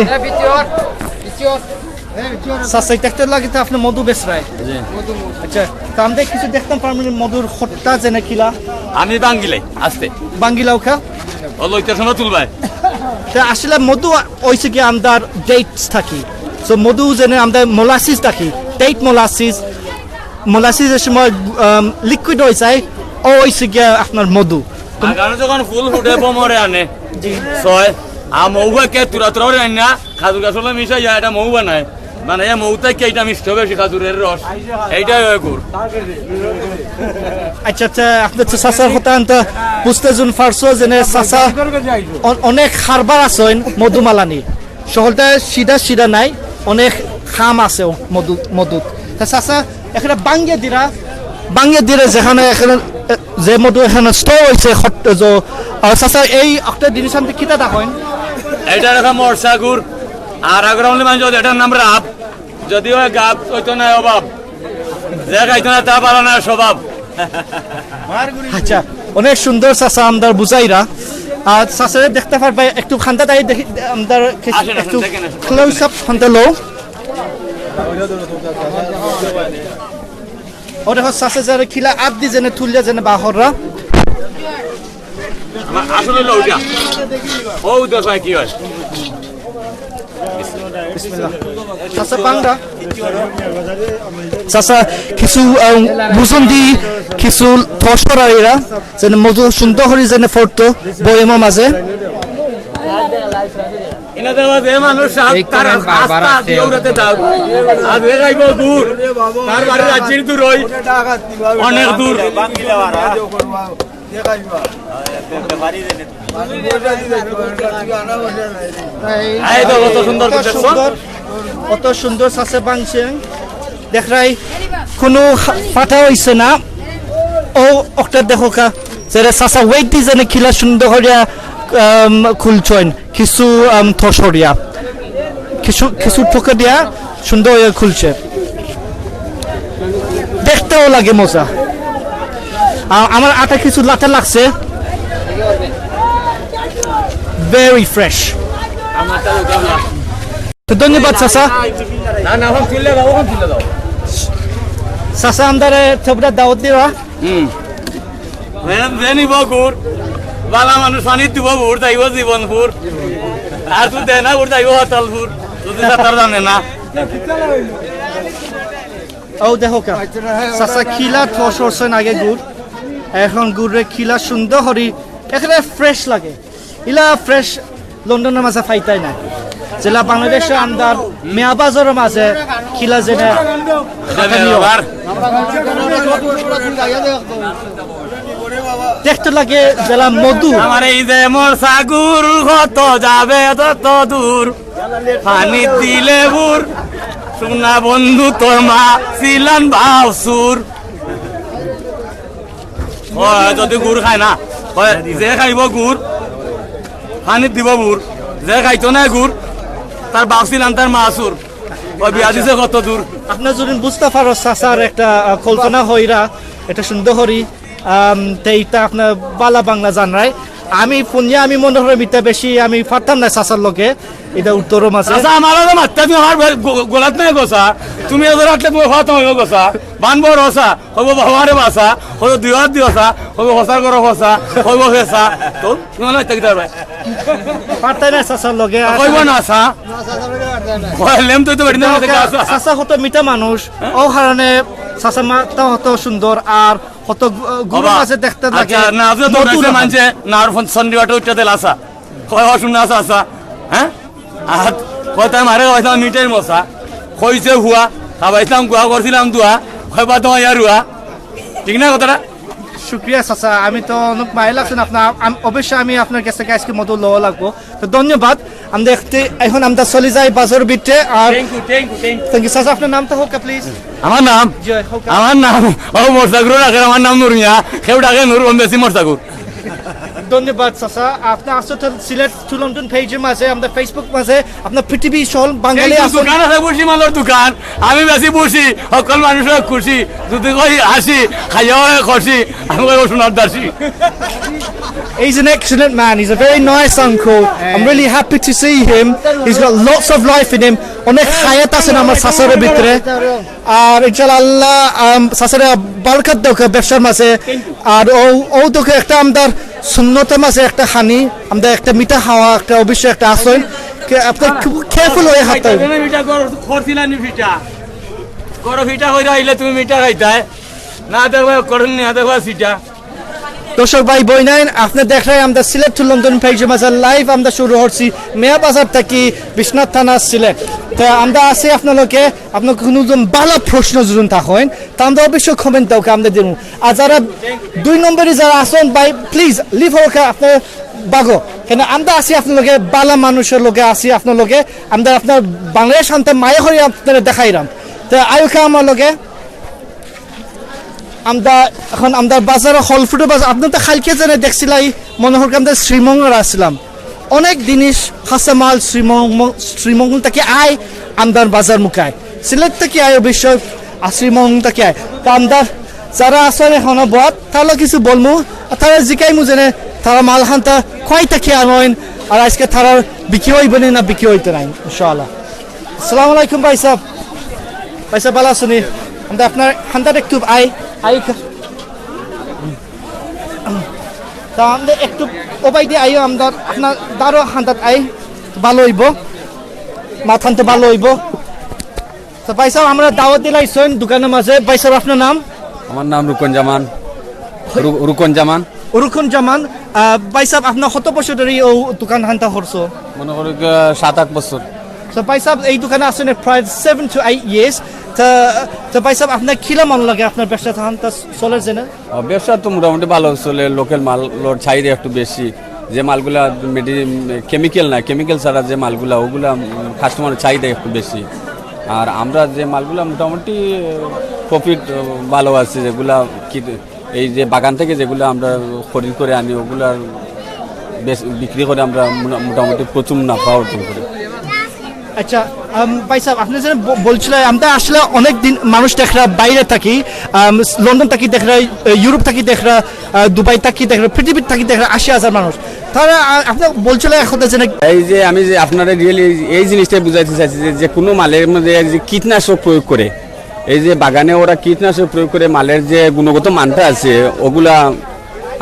চাচা দেখতে লাগে তো আপনি মধু বেচ রায় আচ্ছা তো আমরা কিছু দেখতাম পারবেন মধুর খট্টা যেনে কিলা আমি বাঙ্গিলাই আসতে বাঙ্গিলাও খা ও লইতে সময় তুলবাই তা আসলে মধু হয়েছে কি আমাদের ডেটস থাকি সো মধু যেনে আমাদের মোলাসিস থাকি ডেট মোলাসিসের সময় লিকুইড হয়ে যায় ও হয়েছে গিয়া আপনার মধু আগানো যখন ফুল ফুটে মরে আনে ছয় আর মৌবা কে তুরা তুরা করে আনি না খাজুর গাছ মিশাই যায় এটা মৌ বানায় মানে মৌতে কে এটা মিষ্টি হবে খাজুরের রস এইটাই গুড় আচ্ছা আচ্ছা আপনার তো চাচার কথা তো বুঝতে যোন ফার্সো যেনে চাচা অনেক খারবার আছে মধুমালানি সকলটা সিধা নাই অনেক খাম আছে মধুত তা চাচা এখানে বাঙ্গিয়ে দিরা যেখানে এখানে যে মধু এখানে স্টোর হয়েছে চাচা এই একটা জিনিস আমি কিতা দেখেন এইটা রেখা মরসা গুড় আর আগ্রামলি মানুষ এটার নাম রাব যদিও গাব হইতো না অভাব যে খাইতো না তা পারা না স্বভাব আচ্ছা অনেক সুন্দর চাচা আমাদের বুঝাইরা আর চাচারে দেখতে পারবে একটু খান্তা তাই দেখি আমাদের একটু ক্লোজ আপ খান্তা লো ও দেখো চাচা যারা খিলা আপ দি যেনে তুলিয়া যেনে বাহররা আসলে ওইটা ও দেখো কি হয় চাচা বাংলা চাচা কিছু বুঝন দি কিছু থসরা এরা যেন মধু সুন্দর করে যেন ফটো বয়েমের মাঝে ইনাদের মাঝে মানুষ তার আস্থা দৌড়াতে দাও আর দেখাইব দূর তার বাড়ি রাজ্যের দূর ওই অনেক দূর কত সুন্দর চাচা বাংছে দেখাই কোনো ফাটা হয়েছে না ও একটা দেখো কা যে চাচা ওয়েট দি যেন খিলা সুন্দর করিয়া খুলছেন কিছু থসরিয়া কিছু ঠোকা দিয়া সুন্দর হয়ে খুলছে দেখতেও লাগে মজা আমার আটা কিছু লাটা লাগছে ভেরি ফ্রেশ তো ধন্যবাদ চাচা চাচা আমাদের থবরা দাওয়াত দিবা নিব গুড় বালা মানুষ পানি দিব গুড় যাইব জীবনপুর আর তুই দে না গুড় যাইব হতালপুর যদি তার জানে না ও দেখো কা চাচা খিলা থসরছেন আগে গুড় এখন গুড়ে খিলা সুন্দর হরি এখানে ফ্রেশ লাগে ইলা ফ্রেশ লন্ডনের মাঝে ফাইতাই না জেলা বাংলাদেশে আমদার মেয়া বাজারের মাঝে খিলা যেনে দেখতে লাগে জেলা মধু আমার এই যে মোর সাগুর কত যাবে তত দূর পানি দিলে বুর সোনা বন্ধু তোর মা ছিলান বাউসুর যদি গুড় খায় না যে খাইব গুড় পানি দিব বুর যে খাইতো না গুড় তার বাউসিলাম তার মাসুর বিয়া দিছে কত দূর আপনার যদি বুঝতে পারো চাচার একটা কল্পনা হইরা এটা সুন্দর হরি এইটা আপনার বালা বাংলা জানরাই আমি ফোনিয়া আমি মনে হয় মিটা বেশি আমি পারতাম না চাচার লোকে এটা উত্তরও মাঝে আমার মাত্রা তুমি আমার গোলাত নাই গোসা তুমি এদের আটলে তুমি হওয়া তোমার গোসা বানবর হসা হইব বাবারে বাসা হইব দুই হাত দিওসা হইব হসার করো হসা হইব হেসা তো তুমি মনে হয় তাকিতে পারবে পারতাই না চাচার লোকে কইব না আসা কইলেম তো বেড়ি না চাচা কত মিটা মানুষ ও কারণে চাচা মাটা হতো সুন্দর আর কত গুরু আছে দেখতে লাগে না আপনি তো দেখতে মানছে না আর সন্ডিবাটা উঠতে দেল আসা কয় শুনে আসা আসা হ্যাঁ আর কয় তাই মারে কইতাম মিটের মশা কইছে হুয়া খাবাইছিলাম গুয়া করছিলাম দুয়া কয়বা তোমার ইয়ার হুয়া ঠিক না কথাটা শুক্রিয়া চাচা আমি তো অনেক মায়া লাগছেন আপনার অবশ্যই আমি আপনার কাছে আজকে মধু লওয়া লাগবো তো ধন্যবাদ আমরা এখন আমরা চলে যাই বাজার বিটে আর থ্যাংক ইউ চাচা আপনার নামটা হোক প্লিজ আমার নাম ও মোরসাগুর রাখে আমার নাম নুর মিয়া কেউ ডাকে নুর বেশি মোরসাগুর ধন্যবাদ চাচা আপনি আসলে সিলেট টু লন্ডন পেজের মাঝে আমাদের ফেসবুক মাঝে আপনার পৃথিবী সহল বাঙালি আসল দোকান আছে বসি মালের দোকান আমি বেশি বসি সকল মানুষের খুশি যদি কই আসি খাইয়াও খুশি আমি শোনার দাসি He's an excellent man. He's a very nice uncle. I'm really happy to see him. He's got lots of life in him. অনেক হায়াত আছে আমার শাশুড়ের ভিতরে আর ইনশাআল্লাহ শাশুড়ে বরকত দাও ব্যবসার মাঝে আর ও তোকে একটা আমাদের সুন্নতের মাঝে একটা হানি আমাদের একটা মিঠা হাওয়া একটা অবশ্যই একটা আসন আপনি খুব কেয়ারফুল হয়ে হাঁটতে হবে মিঠা করছিলা নি ফিটা করো ফিটা কইরা আইলে তুমি মিঠা খাইতাই না দেখবা করন না দেখবা সিটা দর্শক ভাই বই নাই আপনি দেখলেন আমরা সিলেট টু লন্ডন পেজের মাঝে লাইভ আমরা শুরু করছি মেয়া বাজার থেকে বিশ্বনাথ থানা সিলেট তো আমরা আছি আপনাদেরকে আপনার কোনো ভালো প্রশ্ন যদি থাকেন তা আমরা অবশ্যই কমেন্ট দাও আমরা দিব আর যারা 2 নম্বরে যারা আসেন ভাই প্লিজ লিভ হোক আপনার বাগো কেন আমরা আছি আপনাদেরকে ভালো মানুষের লোকে আছি আপনাদেরকে আমরা আপনার বাংলাদেশ শান্তি মায়া করে আপনারা দেখাইলাম তো আয়ুকা আমার লোকে আমরা এখন আমরা বাজারে হল ফুটের বাজার আপনি তো কালকে জানে দেখছিলাই মনে হয় আমরা শ্রীমঙ্গল আসছিলাম অনেক জিনিস হাসা মাল শ্রীমঙ্গল থেকে আয় আমদার বাজার মুখায় সিলেট থেকে আয় অবশ্যই আর শ্রীমঙ্গল থেকে আয় তা আমদার যারা আসলে এখন বদ তাহলে কিছু বলবো তারা জিকাইমু জেনে তারা মাল হান্তা কয় থেকে আনেন আর আজকে তারা বিক্রি হইবে না বিক্রি হইতে নাই ইনশাআল্লাহ আসসালামু আলাইকুম ভাই সাহেব ভালো আছেন আমরা আপনার হান্তার একটু আয় তা আমাদের একটু ওবাই দিয়ে আইও আমরা আপনার দারো হান্তাত আই ভালো হইব মাথান তো ভালো হইব তো ভাই সাহেব আমরা দাওয়াত দিলাইছেন দোকানের মাঝে ভাই সাহেব আপনার নাম আমার নাম রুকন জামান রুকন জামান ভাই সাহেব আপনার কত বছর ধরে ও দোকান হান্তা করছো মনে করি 7-8 বছর তো ভাই সাহেব এই দোকানে আসেন প্রায় 7 to 8 years তো ভাই সাহেব আপনার কিলা মন লাগে আপনার ব্যবসা হান্তা চলে যে না ব্যবসা তো মোটামুটি ভালো চলে লোকাল মালের চাহিদা একটু বেশি যে মালগুলা কেমিক্যাল না কেমিক্যাল ছাড়া যে মালগুলা ওগুলা কাস্টমারের চাহিদা একটু বেশি আর আমরা যে মালগুলা মোটামুটি প্রফিট ভালো আছে যেগুলা এই যে বাগান থেকে যেগুলো আমরা খরিদ করে আনি ওগুলা বিক্রি করে আমরা মোটামুটি প্রচুর মুনাফা অর্জন করি আচ্ছা ভাই সাহেব আপনি যেন বলছিলেন আমরা আসলে অনেক দিন মানুষ দেখরা বাইরে থাকি লন্ডন থাকি দেখরা ইউরোপ থাকি দেখরা দুবাই থাকি দেখরা পৃথিবীর থাকি দেখরা 80,000 মানুষ তারা আপনি বলছিলেন এখন এই যে আমি যে আপনারা রিয়েলি এই জিনিসটা বুঝাইতে চাইছি যে কোনো মালের মধ্যে যে কীটনাশক প্রয়োগ করে এই যে বাগানে ওরা কীটনাশক প্রয়োগ করে মালের যে গুণগত মানটা আছে ওগুলা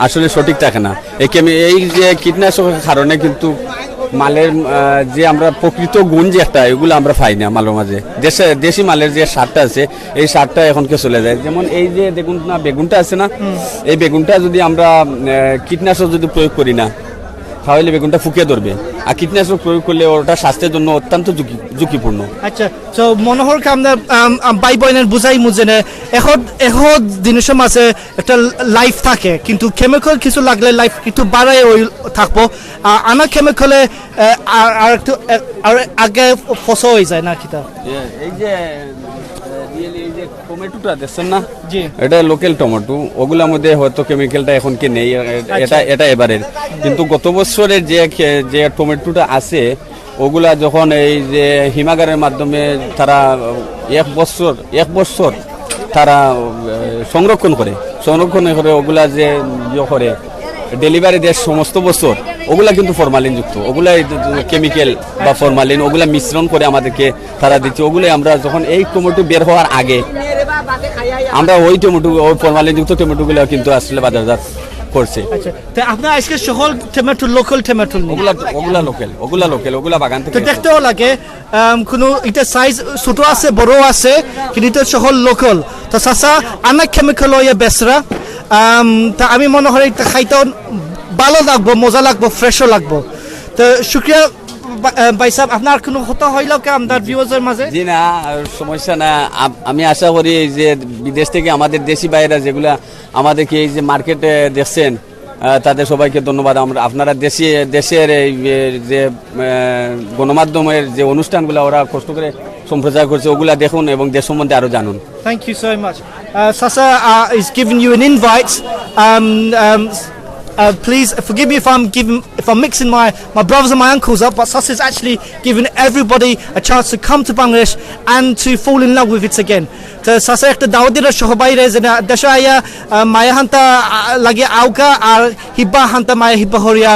আসলে সঠিক থাকে না এই যে কীটনাশকের কারণে কিন্তু মালের যে আমরা প্রকৃত গুণ যে একটা এগুলো আমরা পাই না মালের মাঝে দেশি মালের যে সারটা আছে এই সারটা এখনকে চলে যায় যেমন এই যে দেখুন না বেগুনটা আছে না এই বেগুনটা যদি আমরা কীটনাশক যদি প্রয়োগ করি না তাহলে বেগুনটা ফুকিয়ে ধরবে আর কীটনাশক প্রয়োগ করলে ওটা স্বাস্থ্যের জন্য অত্যন্ত ঝুঁকিপূর্ণ আচ্ছা তো মনোহর আমরা বাই বইনের বুঝাই মুজেনে এখন জিনিসের মাঝে একটা লাইফ থাকে কিন্তু কেমিক্যাল কিছু লাগলে লাইফ একটু বাড়ায় ওই থাকবো আনা কেমিক্যালে আর একটু আর আগে ফসল হয়ে যায় না কিতা এই যে টমেটোটা দেখছেন না জি এটা লোকাল টমেটো ওগুলোর মধ্যে হয়তো কেমিক্যালটা এখন কি নেই এটা এবারের কিন্তু গত বছরের যে টমেটোটা আছে ওগুলা যখন এই যে হিমাগারের মাধ্যমে তারা এক বছর তারা সংরক্ষণ করে ওগুলা যে করে ডেলিভারি দেয় সমস্ত বছর ওগুলা কিন্তু ফরমালিন যুক্ত ওগুলা কেমিক্যাল বা ফরমালিন ওগুলা মিশ্রণ করে আমাদেরকে তারা দিচ্ছে ওগুলাই আমরা যখন এই টমেটো বের হওয়ার আগে আমরা ওই ফরমালিন যুক্ত টমেটোগুলো কিন্তু আসলে বাজারজাত করছে আচ্ছা তো আপনার আজকে সকল টমেটো লোকাল টমেটো ওগুলা বাগান থেকে দেখতেও লাগে কোনো এটা সাইজ ছোট আছে বড় আছে কিন্তু এটা সকল লোকাল তো চাচা আনা কেমিক্যাল ইয়ে বেসরা তা আমি মনে হয় খাইতেও ভালো লাগবো মজা লাগবো ফ্রেশও লাগবো তো শুক্রিয়া ভাই সাহেব আপনার কোনো কথা হইল কে আমাদের ভিউয়ার্সের মাঝে জি না সমস্যা না আমি আশা করি যে বিদেশ থেকে আমাদের দেশি বাইরা যেগুলা আমাদেরকে এই যে মার্কেটে দেখছেন তাদের সবাইকে ধন্যবাদ আমরা আপনারা দেশের এই যে গণমাধ্যমের যে অনুষ্ঠানগুলো ওরা কষ্ট করে সম্প্রচার করছে ওগুলা দেখুন এবং দেশ সম্বন্ধে আরো জানুন thank you so much Sasa is giving you an invite please forgive me if I'm mixing my brothers and my uncles up, but Sasa is actually giving everybody a chance to come to Bangladesh and to fall in love with it again. তো Sasa একটা দাওয়াত দিল সবাইরে যে দেশে আইয়া মায়া hanta লাগে আউকা আর হিব্বা hanta মায়া হিব্বা হরিয়া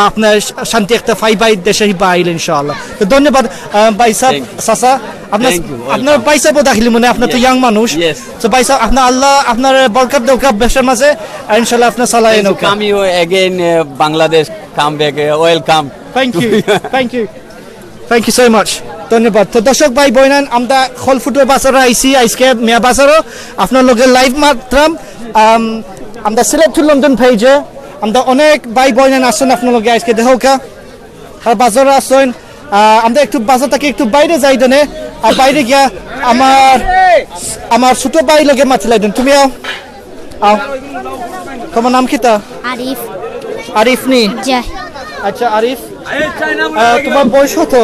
আপনার শান্তি একটা ফাইবাই দেশে হিব্বা আইলে ইনশাআল্লাহ। তো ধন্যবাদ ভাই সাহেব Sasa, আপনার ভাই সাহেবও দেখিলি মনে আপনার তো ইয়াং মানুষ। তো ভাই সাহেব আপনার আল্লাহ আপনার বরকত দৌকা বেশের মাঝে ইনশাআল্লাহ আপনার সালায় নৌকা। Come you again Bangladesh, come back, welcome. Thank you, thank you so much. ধন্যবাদ। তো দর্শক ভাই বোনেন আমরা খলফুটের বাজারে আইছি আজকে মিয়া বাজারও আপনার লগে লাইভ মাত্রাম আমরা সিলেট টু লন্ডন পেজে আমরা অনেক ভাই বোনেন আসেন আপনার লগে আজকে দেহকা আর বাজারে আসেন আমরা একটু বাজার থেকে একটু বাইরে যাই দেনে আর বাইরে গিয়া আমার ছোট ভাই লগে মাতিলাই দেন তুমি আও তোমার নাম কি তা আরিফ আরিফ নি জি আচ্ছা আরিফ তোমার বয়স কত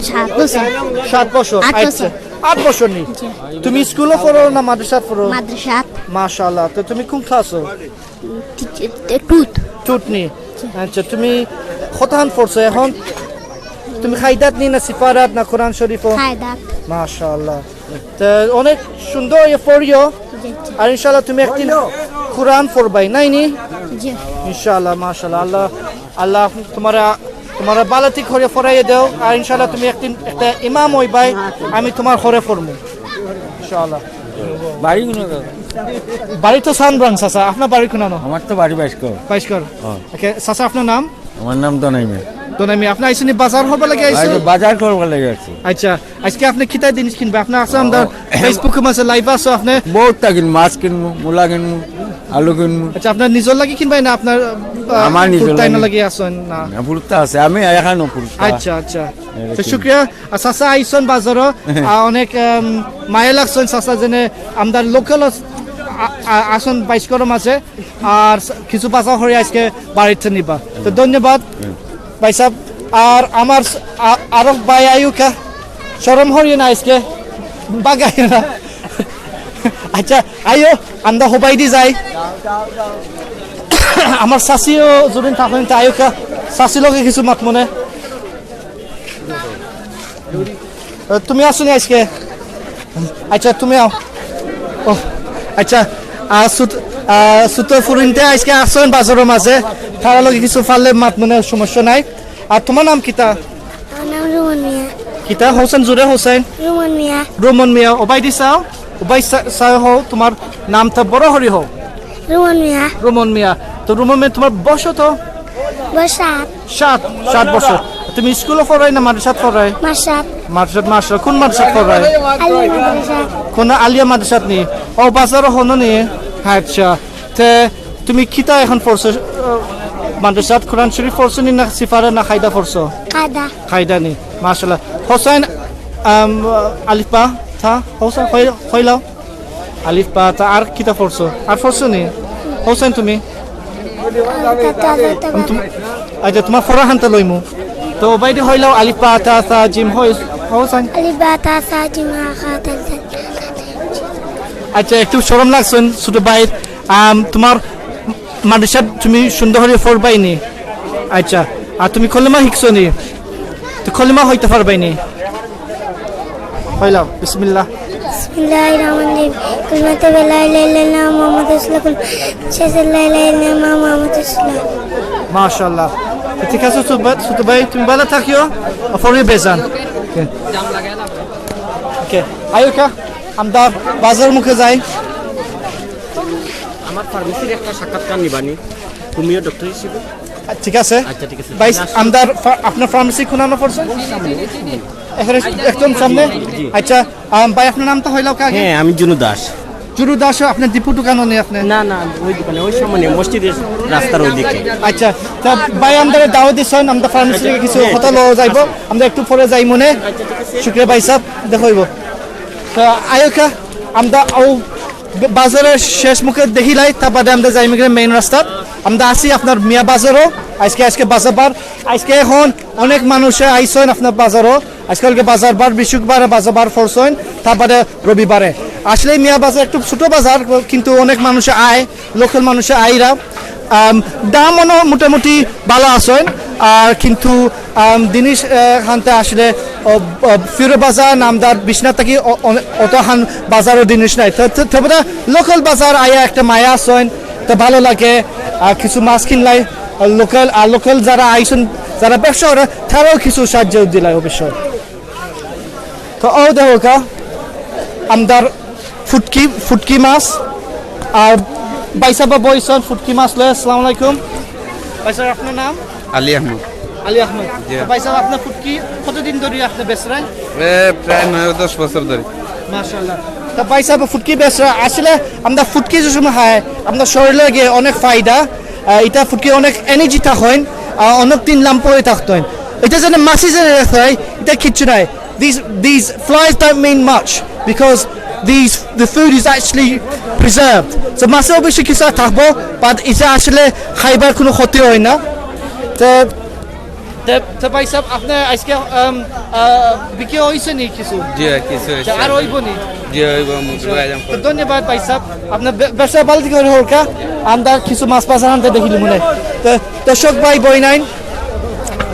7 বছর 7 বছর 8 আচ্ছা 8 বছর নি তুমি স্কুলে পড়ো না মাদ্রাসা পড়ো মাদ্রাসা মাশাআল্লাহ তো তুমি কোন ক্লাসে টুট নি আচ্ছা তুমি কতখান পড়ছো এখন তুমি খাইদাত নি না সিফারাত না কোরআন শরীফ খাইদাত মাশাআল্লাহ তো অনেক সুন্দর পড়িও আর ইনশাআল্লাহ তুমি একদিন কোরআন পড়বাই নাই নি জি ইনশাআল্লাহ মাশাআল্লাহ আল্লাহ তোমার বালাতি করে ফরাইয়ে দাও আর ইনশাআল্লাহ তুমি একদিন একটা ইমাম হইবাই আমি তোমার ঘরে পড়মু ইনশাআল্লাহ। বাড়ি কোন বাড়ি তো সানব্রাং চাচা আপনার বাড়ি কোন আমার তো বাড়ি বাইশকর ওকে চাচা আপনার নাম আমার নাম দনাইমে আপনি আইসনি বাজার হবে লাগে আইসনি বাজার করবার লাগে আছি আচ্ছা আজকে আপনি কিতা জিনিস কিনবে আপনি আছে আমাদের ফেসবুকে মাঝে লাইভ আছে আপনি বহুতটা কিন মাছ কিনবো মূলা কিনবো আলু কিনবো আচ্ছা আপনার নিজের লাগি কিনবাই না আপনার আমার নিজের লাগি আসেন না ফুরতা আছে আমি এখানে ফুরতা আচ্ছা আচ্ছা তো শুক্রিয়া আর চাচা আইসন বাজার অনেক মায়া লাগছেন চাচা যেনে আমাদের লোকাল আসন 22 করো মাঝে আর কিছু বাজার হয়ে আজকে বাড়িতে নিবা তো ধন্যবাদ ভাই সাহেব আর আমার আরো ভাই আয়ুকা শরম হরিয়ে না আজকে বাগাই না আচ্ছা আয়ো আমরা হবাই দি যাই আমার শাশিও যদিন থাকেন তা আয়ুকা শাশি লগে কিছু মাত মনে তুমি আসো নি আজকে আচ্ছা তুমি আও ও আচ্ছা সুতো ফুরিনতে আজকে আসেন বাজারের মাঝে তারা লগে কিছু ফাললে মাত মনে সমস্যা নাই আর তোমার নাম কিতা কিতা হোসেন জুরে হোসেন রোমন মিয়া ওবাই দিছাও ওবাই চাও হও তোমার নামটা বড় হরি হও রোমন মিয়া তো রোমন মিয়া তোমার বয়স তো 7 বছর তুমি স্কুলে পড়াই না মাদ্রাসাত পড়াই মাদ্রাসাত কোন মাদ্রাসাত পড়াই কোন আলিয়া মাদ্রাসাত নি ও বাজার হনো নি আচ্ছা তে তুমি কিতা এখন পড়ছো মাদ্রাসাত কোরআন শরীফ পড়ছো নি না সিফারা না খাইদা পড়ছো খাইদা নি মাশাআল্লাহ হোসেন আলিফ বা থা হোসেন কইলাও আলিফ বা তা আর কিতা পড়ছো আর পড়ছো নি হোসেন তুমি আচ্ছা তোমার ফরা হান্তা লইমু তো বাইরে হইলাও আলিফ বা তা সা জিম হোসেন আলিফ বা তা সা জিম খাতা আচ্ছা একটু শরম লাগছেন ছোট ভাই তোমার মাদ্রাসা তুমি সুন্দর করে পড়বাই নি আচ্ছা আর তুমি কলিমা শিখছো নি তো কলিমা হইতে পারবাই নি হইলাও বিসমিল্লাহ বিসমিল্লাহিররহমানিররহিম কালিমাতু লা ইলাহা ইল্লাল্লাহ মুহাম্মাদুর রাসূলুল্লাহ সাল্লাল্লাহু আলাইহি ওয়া সাল্লাম মুহাম্মাদুর রাসূলুল্লাহ মাশাআল্লাহ ঠিক আছে ছোট ভাই তুমি ভালো থাকিও ফরি বেজান ওকে আয়ুকা আমরা বাজার মুখে যাই আমার ফার্মেসির একটা সাক্ষাৎকার নিবানি তুমিও ডক্টর হিসেবে ঠিক আছে আচ্ছা ঠিক আছে ভাই আমরা আপনার ফার্মেসি কোন নাম পড়ছেন এখানে একদম সামনে আচ্ছা ভাই আপনার নামটা হইলাও কাকে হ্যাঁ আমি জুনু দাস আপনার দীপু দোকানও নেই আপনি না ওই দোকানে ওই সামনে মসজিদের রাস্তার ওই দিকে আচ্ছা তা ভাই আমাদের দাওয়াত দিছেন আমরা ফার্মেসি থেকে কিছু কথা লওয়া যাইব আমরা একটু পরে যাই মনে শুক্রিয়া ভাই সাহেব দেখাইব তো আয়ুকা আমরা বাজারের শেষ মুখে দেখিলাই তারপরে আমরা যাই মেইন রাস্তা আমরা আসি আপনার মিয়া বাজারও আজকে বাজার বার আজকে এখন অনেক মানুষে আইসেন আপনার বাজারও আজকালকে বাজার বার বৃহস্পতিবারে বাজার বার ফরছেন তারপরে রবিবারে আসলে মিয়া বাজার একটু ছোট বাজার কিন্তু অনেক মানুষে আয় লোকাল মানুষে আইরা দামও মোটামুটি ভালো আছেন আর কিন্তু জিনিস খানতে আসলে ফিরো বাজার নামদার বিশ্বনাথ থাকি অত হান বাজারও জিনিস নাই তবে লোকাল বাজার আয়া একটা মায়া আছেন তো ভালো লাগে আর কিছু মাছ কিনলাই লোকাল যারা আইসেন যারা ব্যবসা করে তারাও কিছু সাহায্য দিলাই অবশ্যই তো ও দেখো আমদার ফুটকি মাছ আর বাইসাবা বইসন ফুটকি মাছ লয় আসসালামু আলাইকুম বাইসাব আপনার নাম আলী আহমদ আলী আহমদ বাইসাব আপনার ফুটকি কতদিন ধরে আপনি বেচরেন প্রায় 9-10 বছর ধরে মাশাআল্লাহ তো বাইসাব ফুটকি বেচরা আসলে আমরা ফুটকি যে সময় হয় আপনার শরীরে লাগে অনেক ফায়দা এটা ফুটকি অনেক এনার্জি থাকেন অনেক দিন লাম পরে থাকতেন এটা যেন মাছি যে হয় এটা কিচ্ছু নাই these flies don't mean much because the food is actually preserved so মাছে অবশ্যই কিছু থাকবো বাট এটা আসলে খাইবার কোনো ক্ষতি হয় না তো ভাই সাহেব আপনি আজকে বিক্রি হয়েছে নি কিছু জি কিছু হয়েছে আর হইব নি জি হইব ধন্যবাদ ভাই সাহেব আপনার ব্যবসা ভালো দিকে হরকা আমরা কিছু মাছ পাশা আনতে দেখিলি মনে তো দর্শক ভাই বই নাই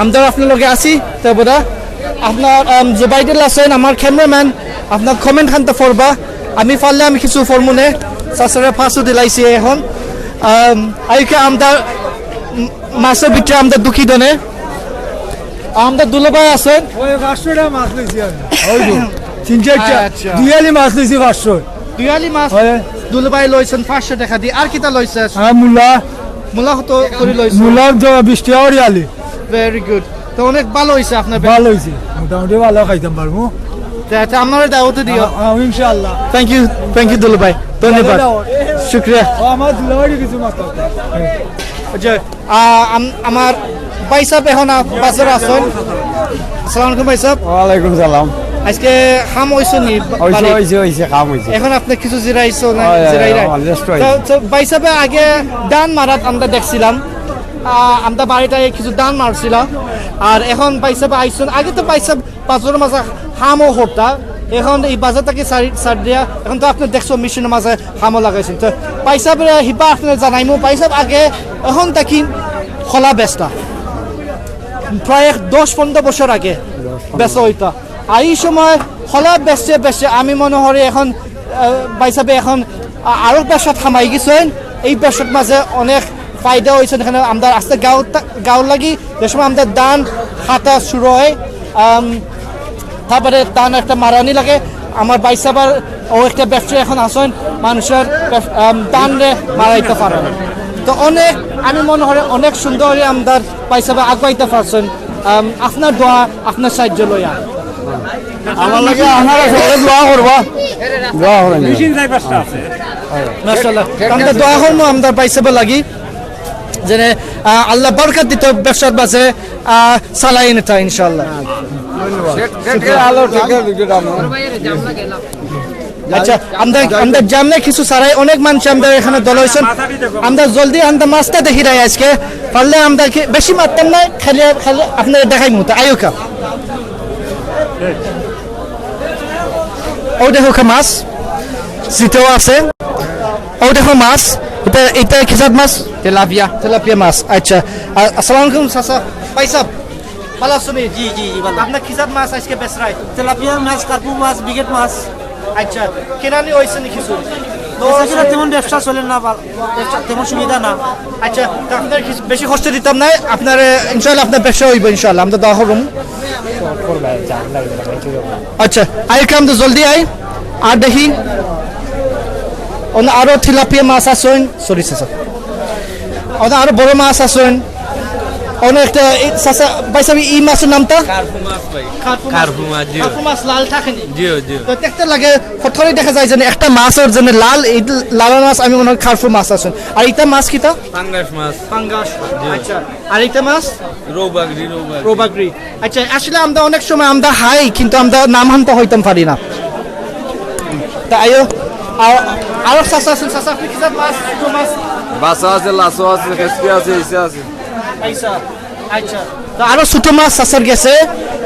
আমরা আপনার লগে আছি তো বোধা আপনার জুবাইদুল আছেন আমার ক্যামেরাম্যান আপনার কমেন্ট খানতে ফরবা আমি পারলে আমি কিছু ফরমুনে সাসরে ফাঁসও দিলাইছি এখন আইকে আমরা মাছের ভিতরে আমরা দুঃখী দনে আমরা দুলভাই আছেন ওই 500 টাকা মাছ লইছি আমি ওই তো 3-4টা দুয়ালি মাছ লইছি 500 দুয়ালি মাছ দুলভাই লইছেন 500 টাকা দি আর কিটা লইছে হ্যাঁ মুলা তো করে লইছে মুলার 20 টাকা ওরিয়ালি ভেরি গুড তো অনেক ভালো হইছে আপনার ভালো হইছে মোটামুটি ভালো খাইতাম পারবো আচ্ছা আপনারা দাওয়াত দিও ইনশাআল্লাহ থ্যাংক ইউ দুলভাই ধন্যবাদ শুকরিয়া আমার দুলাভাই কিছু মাছ আচ্ছা আমার ভাই সাহেব এখন বাজারে আছেন আসসালামু আলাইকুম ভাই সাহেব ওয়ালাইকুম সালাম আজকে খাম হইছে নি হইছে কাম হইছে এখন আপনি কিছু জিরাইছো না জিরাইরা তো ভাই সাহেব আগে ডান মারাত আমরা দেখছিলাম আমরা বাড়িটায় কিছু দান মারছিলাম আর এখন ভাই সাহেব আইসুন আগে তো ভাই সাহেব বাজারের মাঝে হামও হতা এখন এই বাজারটাকে সার দিয়া এখন তো আপনি দেখছো মেশিনের মাঝে হামও লাগাইছেন তো ভাই সাহেব হিবা আপনার জানাইমো ভাই সাহেব আগে এখন তাকি খোলা বেচটা প্রায় 10-15 বছর আগে বেচা হইতা আর এই সময় খোলা বেচে আমি মনে করি এখন ভাই সাহেব এখন আরো ব্যবসা থামাই গেছেন এই ব্যবসার মাঝে অনেক ফায়দা হয়েছে এখানে আমরা আস্তে গাঁও লাগি যে সময় আমাদের দান হাতা শুরু হয় তারপরে দান একটা মারানি লাগে আমার ভাই সাহেব ও একটা ব্যবসা এখন আসেন মানুষের দান রে মারাইতে পারে তো অনেক আমি মনে হয় অনেক সুন্দর আমাদের ভাই সাহেব আগাইতে পারছেন আপনার দোয়া আপনার সাহায্য লইয়া আমার লাগে আমার দোয়া করবা দোয়া করেন মাশাআল্লাহ আমরা দোয়া করব আমাদের ভাই সাহেব লাগি যেনে আল্লাহ বরকত দিত ব্যবসার মাঝে চালাই নেতা ইনশাআল্লাহ আচ্ছা আমরা জামনে কিছু সারাই অনেক মানুষ আমরা এখানে দল হয়েছেন আমরা জলদি আমরা মাছটা দেখি রাই আজকে পারলে আমরা বেশি মারতাম না খালি আপনারা দেখাই মতো আয়ুকা ও দেখো মাছ জিতেও আছে ও দেখো মাছ এটা কিসাত মাছ তেলাপিয়া মাছ আচ্ছা আসসালামু আলাইকুম চাচা ভাই সাহেব ভালো আছেন জি ভালো আপনার কিসাত মাছ আজকে বেচরাই তেলাপিয়া মাছ কার্পু মাছ বিগেট মাছ আচ্ছা কেনানি হয়েছে নি কিছু তেমন ব্যবসা চলে না তেমন সুবিধা না আচ্ছা আপনার বেশি কষ্ট দিতাম না আপনার ইনশাআল্লাহ আপনার ব্যবসা হইব ইনশাআল্লাহ আমরা দোয়া করব আচ্ছা আই কাম তো জলদি আই আর দেখি আরো তেলাপিয়া মাছ আছেন সরি চাচা আরো বড় মাছ আছেন অনেকটা চাচা ভাই সাহেব এই মাছের নামটা কার্পু মাছ লাল থাকে তো দেখতে লাগে ফটরে দেখা যায় যে একটা মাছের জন্য লাল এই লাল মাছ আমি মনে হয় কার্পু মাছ আছেন আর এটা মাছ কিটা পাঙ্গাস আচ্ছা আর এটা মাছ রোবাগরি আচ্ছা আসলে আমরা অনেক সময় আমরা হাই কিন্তু আমরা নাম হানতে হইতাম পারি না তা আয়ো আরো চাচা আছেন চাচা আপনি কিসব মাছ বাসা আছে লাসো আছে খেসকি আছে ইসা আছে আচ্ছা তো আরো ছোট মাছ চাচার গেছে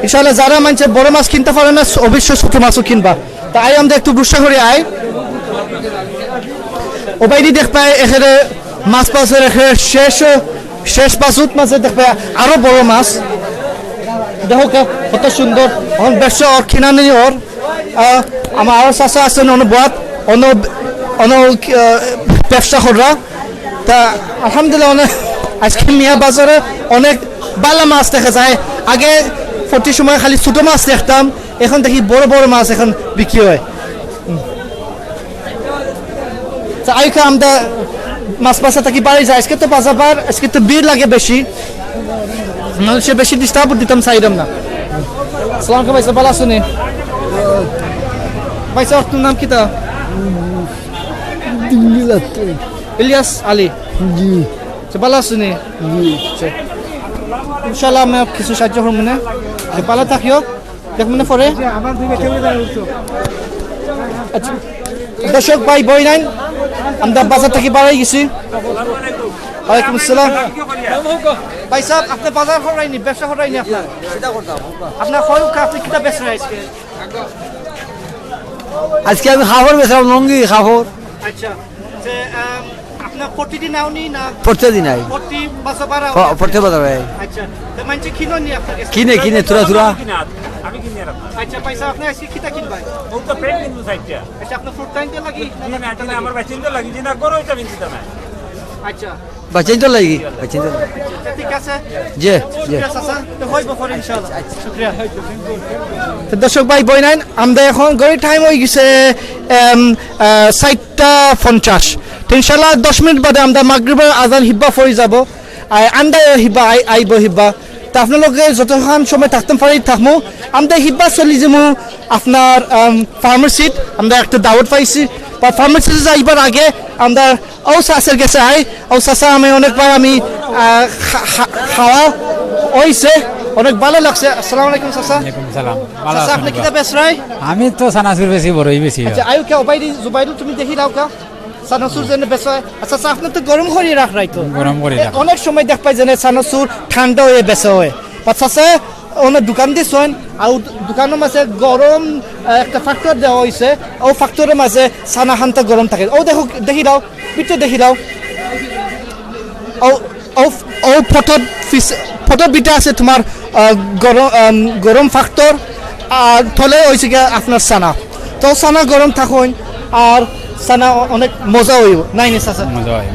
ইনশাআল্লাহ যারা মানছে বড় মাছ কিনতে পারে না অবশ্যই ছোট মাছও কিনবা তাই আমরা একটু বুঝা করে আই ওবাইদি দেখ পাই এখানে মাছ পাশে রেখে শেষ পাশুত মাছে দেখবে আরো বড় মাছ দেখো কত সুন্দর এখন ব্যবসা ওর কিনা নেই ওর আমার আরো চাষা আছেন অনুবাদ ব্যবসা করা তা আলহামদুলিল্লাহ অনেক আজকে মিয়া বাজারে অনেক বালা মাছ দেখা যায় আগে প্রতি সময় খালি ছোট মাছ দেখতাম এখন দেখি বড় বড় মাছ এখন বিক্রি হয় আইকা আমরা মাছ বাসা থাকি বাড়ি যায় আজকে তো বাজার বার আজকে তো ভিড় লাগে বেশি মানুষের বেশি ডিস্টার্ব দিতাম চাইতাম না আসসালামু আলাইকুম ভাই ভালো আছেন ভাই স্যার আপনার নাম কি তা ইলিয়াস আলী জি ভালো আছেন জি ইনশাআল্লাহ আমি কিছু সাহায্য করব না ভালো থাকিও দেখ মনে পড়ে আচ্ছা দর্শক ভাই বই নাই আমরা বাজার থেকে বাড়াই গেছি ওয়ালাইকুম আসসালাম ভাই সাহেব আপনি বাজার করাইনি ব্যবসা করাইনি আপনার হয় আপনি কিটা ব্যবসা আজকে আজকে আমি খাবার বেচলাম লঙ্গি খাবার আচ্ছা যে আপনার প্রতিদিন আউনি না প্রতিদিন আই প্রতি বাজার বাড়া প্রতি বাজার আচ্ছা তো মানছে কিনো নি আপনাকে কিনে তুরা আমি কিনে রাখলাম আচ্ছা পয়সা আপনি আজকে কিটা কিনবাই ও তো পেট কিন্তু সাইডটা আচ্ছা আপনার ফুড টাইম লাগি না এটা আমার বাচ্চিন তো লাগি না করো এটা বিনতে না আচ্ছা বাচ্চাই তো লাগি ঠিক আছে জি জি তো হইব পরে ইনশাআল্লাহ শুকরিয়া তো দর্শক ভাই বই নাই আমরা এখন গড়ি টাইম হয়ে গেছে 7:50 তো ইনশাআল্লাহ 10 মিনিট বাদে আমরা মাগরিবের আজান হিব্বা পড়ে যাব আর আন্দা হিব্বা আইব হিব্বা তা আপনালোকে যতক্ষণ সময় থাকতে পারি থাকবো আমরা হিব্বা চলি যাবো আপনার ফার্মাসিত আমরা একটা দাওয়াত পাইছি বা ফার্মাসিতে যাইবার আগে আমরা ও চাষের গেছে ও চাষা আমি অনেকবার আমি খাওয়া হয়েছে অনেক ভালো লাগছে আসসালামু আলাইকুম চাচা চাচা আপনি কিতা বেচরাই আমি তো সানাসুর বেশি বড়ই বেশি আচ্ছা আয়ু কে জুবাইদুল তুমি দেখি দাও কা সানাসুর যেন বেচা আচ্ছা চাচা আপনি তো গরম করে রাখ রাইতো গরম করে রাখ অনেক সময় দেখ পাই যেন সানাসুর ঠান্ডা হয়ে বেচা হয় বা চাচা অনেক দোকান দিছেন আর দোকানের মাঝে গরম একটা ফ্যাক্টর দেওয়া হয়েছে ও ফ্যাক্টরের মাঝে সানা হান্তা গরম থাকে ও দেখো দেখি দাও পিঠে দেখি দাও ও ও ও ফটো বিটা আছে তোমার গরম ফ্যাক্টর আর থলে হয়েছে গিয়ে আপনার সানা তো সানা গরম থাকুন আর সানা অনেক মজা হইব নাই নি চাচা মজা হয়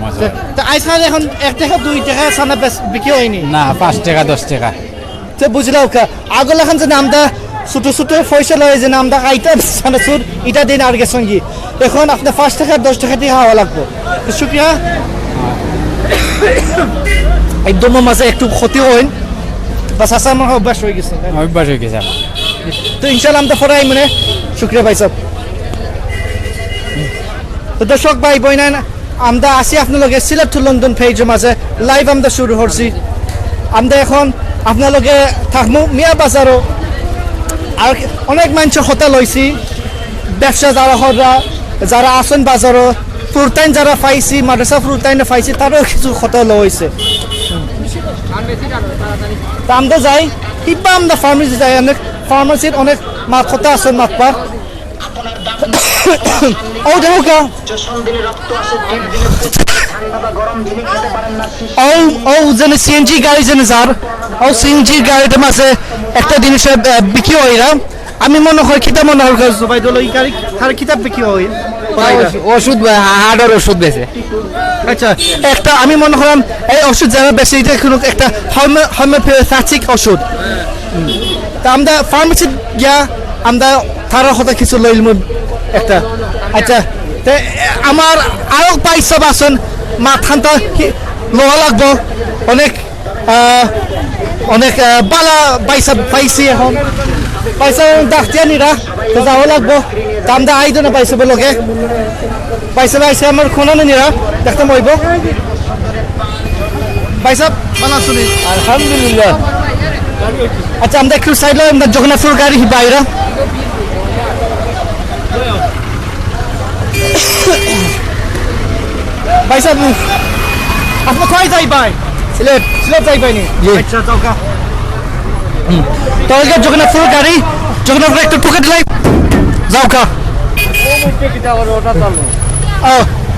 তো আজকাল এখন 1 টাকা 2 টাকা সানা বিক্রি হয়নি না 5 টাকা 10 টাকা তো বুঝলাও কা আগল এখন যে নামটা ছোট ছোট পয়সা লয় যে নামটা আইটা সানাসুর এটা দিন আর গেছেন কি এখন আপনার 5 টাকা 10 টাকা দিয়ে খাওয়া লাগবে শুক্রিয়া একদম মাঝে একটু ক্ষতি হইন বা চাচা আমার অভ্যাস হয়ে গেছে তো ইনশাল্লাহ আমরা ফরাই মানে শুক্রিয়া ভাই সব তো দর্শক ভাই বই নাই আমরা আসি আপনাদের সিলেট টু লন্ডন পেজের মাঝে লাইভ আমরা শুরু করছি আমরা এখন আপনাদের থাকবো মিয়া বাজারও আর অনেক মানুষের হতা লইছি ব্যবসা যারা আসেন বাজারও ফুরতাইন যারা পাইছি মাদ্রাসা ফুরতাইনে পাইছি তারও কিছু হতা লইছে তা আমরা যাই কিবা আমরা ফার্মেসি যাই অনেক ফার্মেসির অনেক মাত হতা আছেন মাতপার ও দেখো কা ও যেন সিএনজি গাড়ি যেন যার ও সিএনজি গাড়িতে মাঝে একটা জিনিস বিক্রি হয় না আমি মনে হয় কিতাব মনে হয় জুবাইদুল এই গাড়ি আর কিতাব বিক্রি হয় ওষুধ হার্ডের ওষুধ বেছে আচ্ছা একটা আমি মনে করলাম এই ওষুধ যারা বেশি এটা কোনো একটা হোমিওপ্যাথিক ওষুধ তা আমরা ফার্মেসি গিয়া আমরা তারা কথা কিছু লইল একটা আচ্ছা আমার আরো পয়সা বাসন মাথানটা লোহা লাগবো অনেক অনেক বালা পয়সা পাইছি এখন পয়সা ডাক্তিয়া নিরা তো যাওয়া লাগবো দাম দা আইতো না পয়সা বলোকে পয়সা পাইছে আমার খোনানো নিরা দেখতে মইব পয়সা বানা শুনি আলহামদুলিল্লাহ আচ্ছা আমরা একটু সাইড আমরা জগন্নাথপুর গাড়ি বাইরা ভাই সাহেব আপনি কোথায় যাইবেন সিলেট যাইবেন আচ্ছা যাওকা তাহলে জগন্নাথপুর গাড়ি জগন্নাথপুর একটু পকেট লাই যাওকা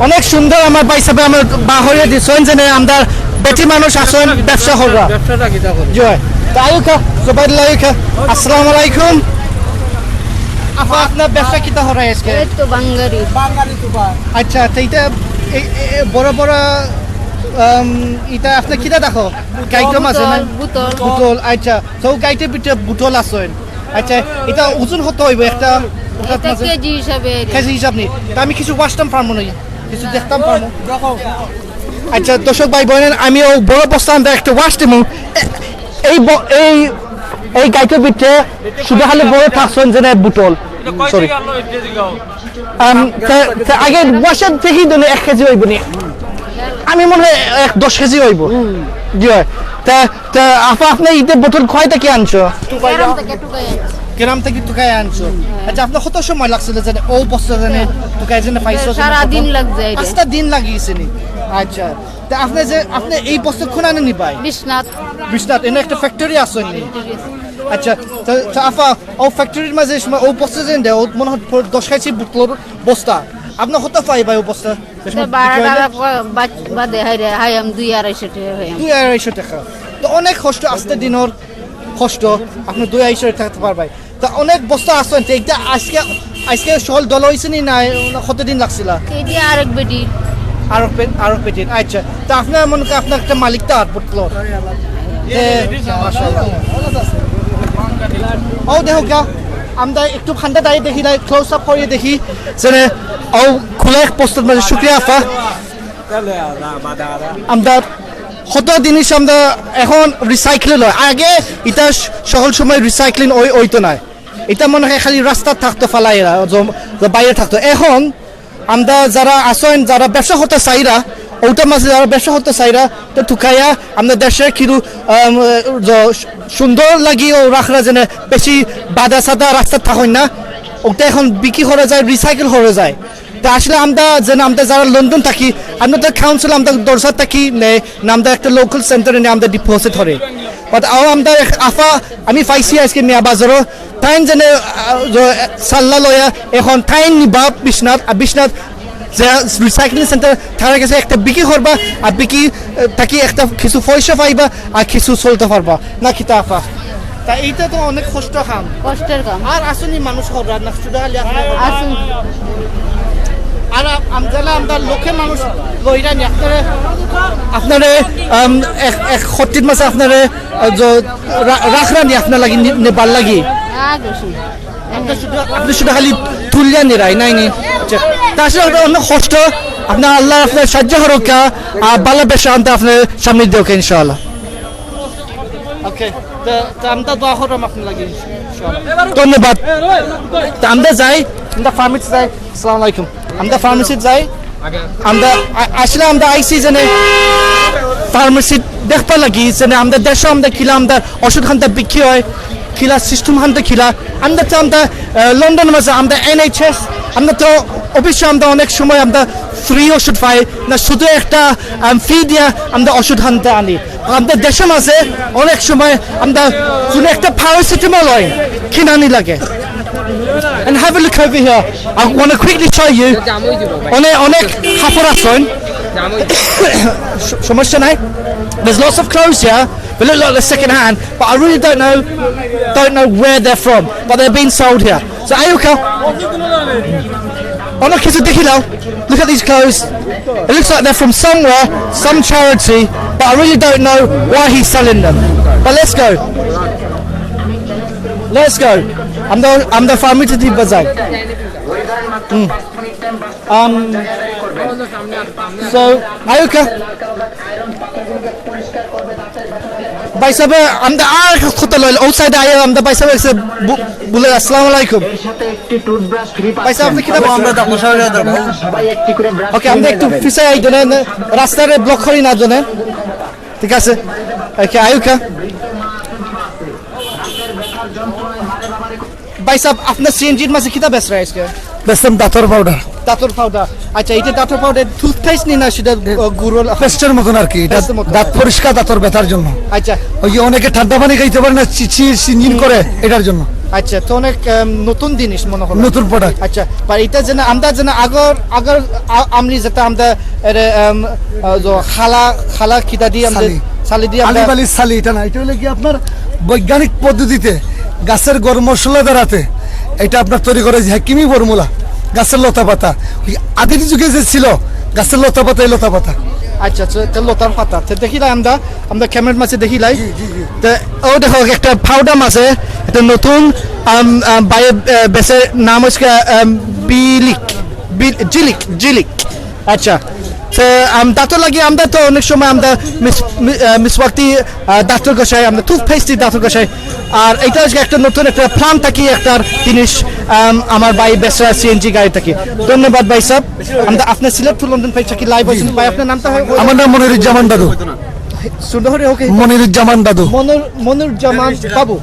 অনেক সুন্দর আমার ভাই সাহেব আমার বাহরে দিছেন যে আমরা বেটি মানুষ আছেন ব্যবসা করবা ব্যবসাটা কি তা করি জয় তাইকা সুবহানাল্লাহ আসসালামু আলাইকুম আপা আপনার ব্যবসা কিতা হরা আজকে এই তো বাঙালি আচ্ছা তো এটা বড় বড় এটা আপনি কিতা দেখো গাইটো মাঝে না বুতল বুতল আচ্ছা তো গাইটের ভিতরে বুতল আছে আচ্ছা এটা ওজন কত হইব একটা এটা কেজি হিসাবে কেজি হিসাব নেই তা আমি কিছু ওয়াশতাম পারবো না কিছু দেখতাম পারবো আচ্ছা দর্শক ভাই বোনেন আমি ও বড় বস্তা আনতে একটা ওয়াশ দিব এই এই গাইটের ভিতরে শুধু খালি বড় থাকছেন যে বুতল সরি আগে ওয়াশের থেকেই দিলে 1 কেজি হইব নি আমি মনে হয় 10 কেজি হইব জি হয় তা আপনি ইতে বোতল কয়টা কি আনছো গ্রাম থেকে টুকাই আনছো আচ্ছা আপনার কত সময় লাগছিল যে ও বস্তা জানে টুকাই জানে পাইছো সারা দিন লাগছে 5টা দিন লাগিয়েছে নি আচ্ছা তা আপনি এই বস্তা কোন আনেন নি ভাই বিশ্বনাথ এনে একটা ফ্যাক্টরি আছে নি আচ্ছা তা আপা ও ফ্যাক্টরির মাঝে ও বস্তা জানেন দেও মনে হয় 10 কেজি বোতল বস্তা আপনি কত পাই ভাই ও বস্তা 12 টাকা বাদে হাই আম 2-2.5 টাকা তো অনেক কষ্ট আস্তে দিনের কষ্ট আপনি 2-2.5 থাকতে পারবেন তা অনেক বস্তা আসছেন তো এটা আজকে সল দল হয়েছে নি না কতদিন লাগছিল এটা আরেক বেটি আরো পেটের আচ্ছা তা আপনার মনে করেন আপনার একটা মালিক তো আর বুটলো ও দেখো গা আমরা একটু ঠান্ডা দাঁড়িয়ে দেখি না ক্লোজ আপ করিয়ে দেখি যে ও খোলা এক পোস্টের মাঝে শুক্রিয়া আফা আমরা কত জিনিস আমরা এখন রিসাইকেল হয় আগে এটা সকল সময় রিসাইক্লিং ওইতো না এটা মনে হয় খালি রাস্তা থাকতো ফালাইরা বাইরে থাকতো এখন আমরা যারা আসেন যারা ব্যবসা করতে চাইরা ওটার মাঝে যারা ব্যবসা করতে চাইরা তো টুকাইয়া আমরা দেশের কিন্তু সুন্দর লাগিও রাখরা যেন বেশি বাধা সাদা রাস্তা থাকেন না ওটা এখন বিক্রি করে যায় রিসাইকেল করে যায় তা আসলে আমরা যারা লন্ডন থাকি আমরা তো কাউন্সিল আমরা দরজা থাকি না আমরা একটা লোকাল সেন্টারে নিয়ে আমরা ডিপোজিট করে বাট আমরা আফা আমি পাইছি আজকে মিয়া বাজারও তাই যেন সাল্লা লয়া এখন তাই নিবা বিশ্বনাথ যে রিসাইক্লিং সেন্টার তারা কাছে একটা বিক্রি করবা আর বিক্রি থাকি একটা কিছু পয়সা পাইবা আর কিছু চলতে পারবা না কি তা আফা তা এইটা তো অনেক কষ্টের কাম আর আসুনি মানুষ করবা না শুধু আসুন আর আমরা লোকের মানুষ লইরা নি আপনারে এক সত্যির মাঝে আপনারে রাখরা নি আপনার লাগি নেবার লাগি আপনি শুধু খালি তুলিয়া নিরাই নাই নি তাছাড়া অনেক কষ্ট আপনার আল্লাহ আপনার সাহায্য হরকা আর বালা বেশা আনতে আপনার সামনে দিওকে ইনশাআল্লাহ ওকে আমরা দোয়া করলাম আপনার লাগি ধন্যবাদ আমরা যাই আমরা ফার্মেসি যাই আসসালামু আলাইকুম আমরা ফার্মেসি যাই আমরা আসলে আমরা আইসি জেনে ফার্মেসি দেখবা লাগি জেনে আমরা দেশে আমরা খিলা আমরা ওষুধ খানতে বিক্রি হয় খিলা সিস্টেম খানতে খিলা আমরা তো আমরা লন্ডন মাঝে আমরা NHS আমরা তো অবশ্যই আমরা অনেক সময় আমরা ফ্রি ওষুধ পাই না শুধু একটা ফি দিয়া আমরা ওষুধ আনতে আনি আমাদের দেশের মাঝে অনেক সময় আমরা শুধু একটা প্যারাসিটামল হয় কিনানি লাগে And have a look over here. I want to quickly show you. অনেক কাপড় আছে সমস্যা নাই there's lots of clothes here they look like they're second hand but I really don't know where they're from but they're being sold here so Ayuka অনেক কিছু দেখি নাও look at these clothes it looks like they're from somewhere some charity but I really don't know why he's selling them but let's go I'm the pharmacy bazaar so Ayuka ভাই সাহেব আমরা আর কত লইল outside I আমরা ভাই সাহেব এসে বলে আসসালামু আলাইকুম ভাই সাহেব আপনি কি দাও আমরা দাও ওকে আমরা একটু পিছে আই দেন রাস্তারে ব্লক করি না জানেন ঠিক আছে ওকে আয়ুকা ভাই সাহেব আপনার সিএনজির মাঝে কিতা বেচ রहा है इसके বেসম দাতর পাউডার আচ্ছা এটা দাতর পাউডার টুথপেস্ট নি না সেটা গুড়ল পেস্টের মতন আর কি এটা দাঁত পরিষ্কার দাতর ব্যথার জন্য আচ্ছা ওই যে অনেকে ঠান্ডা পানি খাইতে পারে না চিচি সিনজিন করে এটার জন্য আচ্ছা তো অনেক নতুন জিনিস মনে হলো নতুন প্রোডাক্ট আচ্ছা বা এটা যেন আমরা যেন আগর আমলি যেটা আমরা খালা খিদা দিয়ে আমরা সালি দিয়ে আমরা আলিবালি সালি এটা না, এটা হলো কি আপনার বৈজ্ঞানিক পদ্ধতিতে গাছের গরম মশলা দ্বারাতে এটা আপনার তৈরি করে যে হাকিমি ফর্মুলা গাছের লতা পাতা ওই আদিম যুগে যে ছিল গাছের লতা পাতা এই লতা পাতা আচ্ছা তো লতার পাতা তো দেখিলাই আমরা ক্যামেরার মাঝে দেখিলাই তো ও দেখো একটা পাউডার মাছে এটা নতুন বাইরে বেসে নাম হচ্ছে জিলিক আচ্ছা তো দাঁত লাগিয়ে আমরা তো অনেক সময় আমরা মিসওয়াকি দাঁতর কষাই আমরা টুথপেস্ট দাঁতর কষাই আর এটা হচ্ছে একটা নতুন একটা প্ল্যান থাকি একটা জিনিস আমার ভাই বেসরা সিএনজি গাড়ি থাকি ধন্যবাদ ভাই সাহেব আমরা আপনার সিলেট টু লন্ডন পাই থাকি লাইভ হয়েছিল ভাই আপনার নামটা আমার নাম মনিরুজ্জামান দাদু সুন্দর ওকে মনিরুজ্জামান দাদু মনিরুজ্জামান বাবু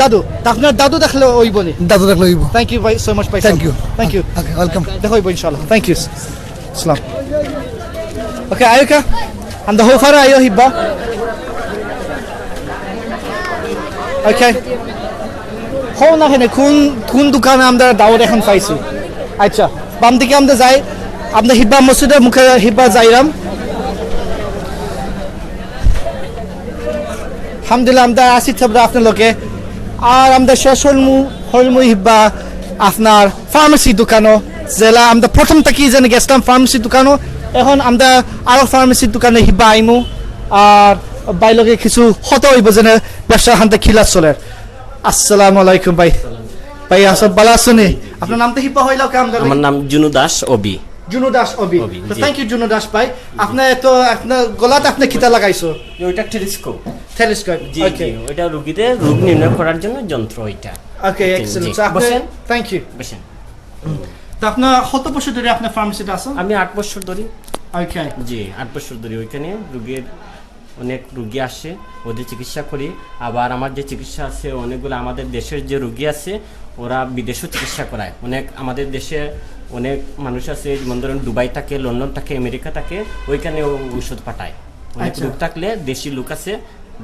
দাদু আপনার দাদু দেখলে ওই বলে দাদু দেখলে ওই থ্যাংক ইউ ভাই সো মাচ ভাই থ্যাংক ইউ ওকে ওয়েলকাম দেখো ইনশাআল্লাহ থ্যাংক ইউ আসসালাম ওকে আয়ো কা আমরা হো ফারা আয়ো হিব্বা ওকে হো না হেনে কোন দোকানে আমরা দাওয়াত এখন পাইছি আচ্ছা বাম দিকে আমরা যাই আমরা হিব্বা মসজিদের মুখে হিব্বা যাইরাম আলহামদুলিল্লাহ আমরা আসি থাকবো আপনার লোকে আর আমরা শেষ হলমু হিব্বা আপনার ফার্মেসি দোকানও জেলা আমরা প্রথম থেকে যেন গেছিলাম ফার্মেসি দোকানও এখন আমরা আরো ফার্মেসি দোকানে হিব্বা আইমু আর বাইলকে কিছু হতে হইব যেন ব্যবসা হান্তে খিলা চলে আসসালামু আলাইকুম ভাই ভাই আসব ভালো আছেন আপনার নামটা হিব্বা হইলো কে আমার নাম জুনু দাস অবি তো থ্যাংক ইউ জুনু দাস ভাই আপনি তো আপনার গলাতে আপনি কিতা লাগাইছো ওইটা টেলিস্কোপ জি ওকে ওইটা রোগীদের রোগ নির্ণয় করার জন্য যন্ত্র ওইটা ওকে এক্সেলেন্ট থ্যাংক ইউ বসেন তো আপনার কত বছর ধরে আপনার ফার্মেসিতে আছেন আমি 8 বছর ধরে ওকে জি 8 বছর ধরে ওইখানে রোগীর অনেক রোগী আসে ওদের চিকিৎসা করি আবার আমার যে চিকিৎসা আছে অনেকগুলো আমাদের দেশের যে রোগী আছে ওরা বিদেশেও চিকিৎসা করায় অনেক আমাদের দেশে অনেক মানুষ আছে যেমন ধরেন দুবাই থাকে লন্ডন থাকে আমেরিকা থাকে ওইখানে ঔষধ পাঠায় অনেক রোগ থাকলে দেশি লোক আছে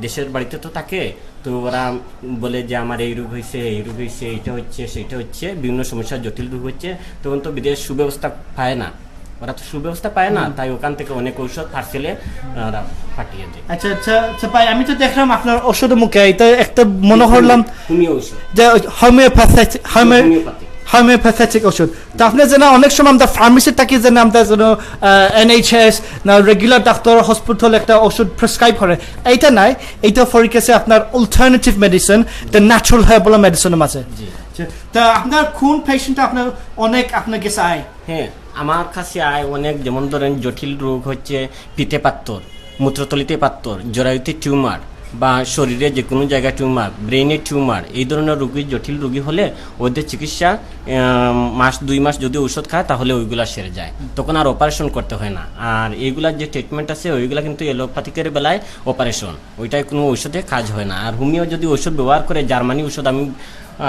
দেশের বাড়িতে তো থাকে তো ওরা বলে যে আমার এই রোগ হয়েছে এইটা হচ্ছে সেইটা হচ্ছে বিভিন্ন সমস্যা জটিল রোগ হচ্ছে তখন তো বিদেশ সুব্যবস্থা পায় না ওরা তো সুব্যবস্থা পায় না তাই ওখান থেকে অনেক ঔষধ পার্সেলে ওরা পাঠিয়ে দেয় আচ্ছা ভাই আমি তো দেখলাম আপনার ওষুধের মুখে এটা একটা মনে করলাম হোমিও ওষুধ যে হোমিওপ্যাথিক ওষুধ তো আপনি যেন অনেক সময় আমরা ফার্মেসি থাকি যেন আমরা যেন NHS না রেগুলার ডাক্তার হসপিটাল একটা ওষুধ প্রেসক্রাইব করে এইটা নাই এইটা ফরিকেছে আপনার alternative medicine the natural herbal মেডিসিনের মাঝে তা আপনার কোন পেশেন্ট আপনার অনেক আপনার কাছে আয় হ্যাঁ আমার কাছে আয় অনেক যেমন ধরেন জটিল রোগ হচ্ছে পিঠে পাত্তর মূত্রতলিতে পাত্তর জরায়ুতে টিউমার বা শরীরে যে কোনো জায়গায় টিউমার ব্রেনে টিউমার এই ধরনের রোগী জটিল রোগী হলে ওদের চিকিৎসা মাস 2 মাস যদি ঔষধ খায় তাহলে ওইগুলা সেরে যায় তখন আর অপারেশন করতে হয় না আর এইগুলার যে ট্রিটমেন্ট আছে ওইগুলা কিন্তু এলোপ্যাথিকের বেলায় অপারেশন ওইটাই কোনো ঔষধে কাজ হয় না আর হোমিও যদি ঔষধ ব্যবহার করে জার্মানি ঔষধ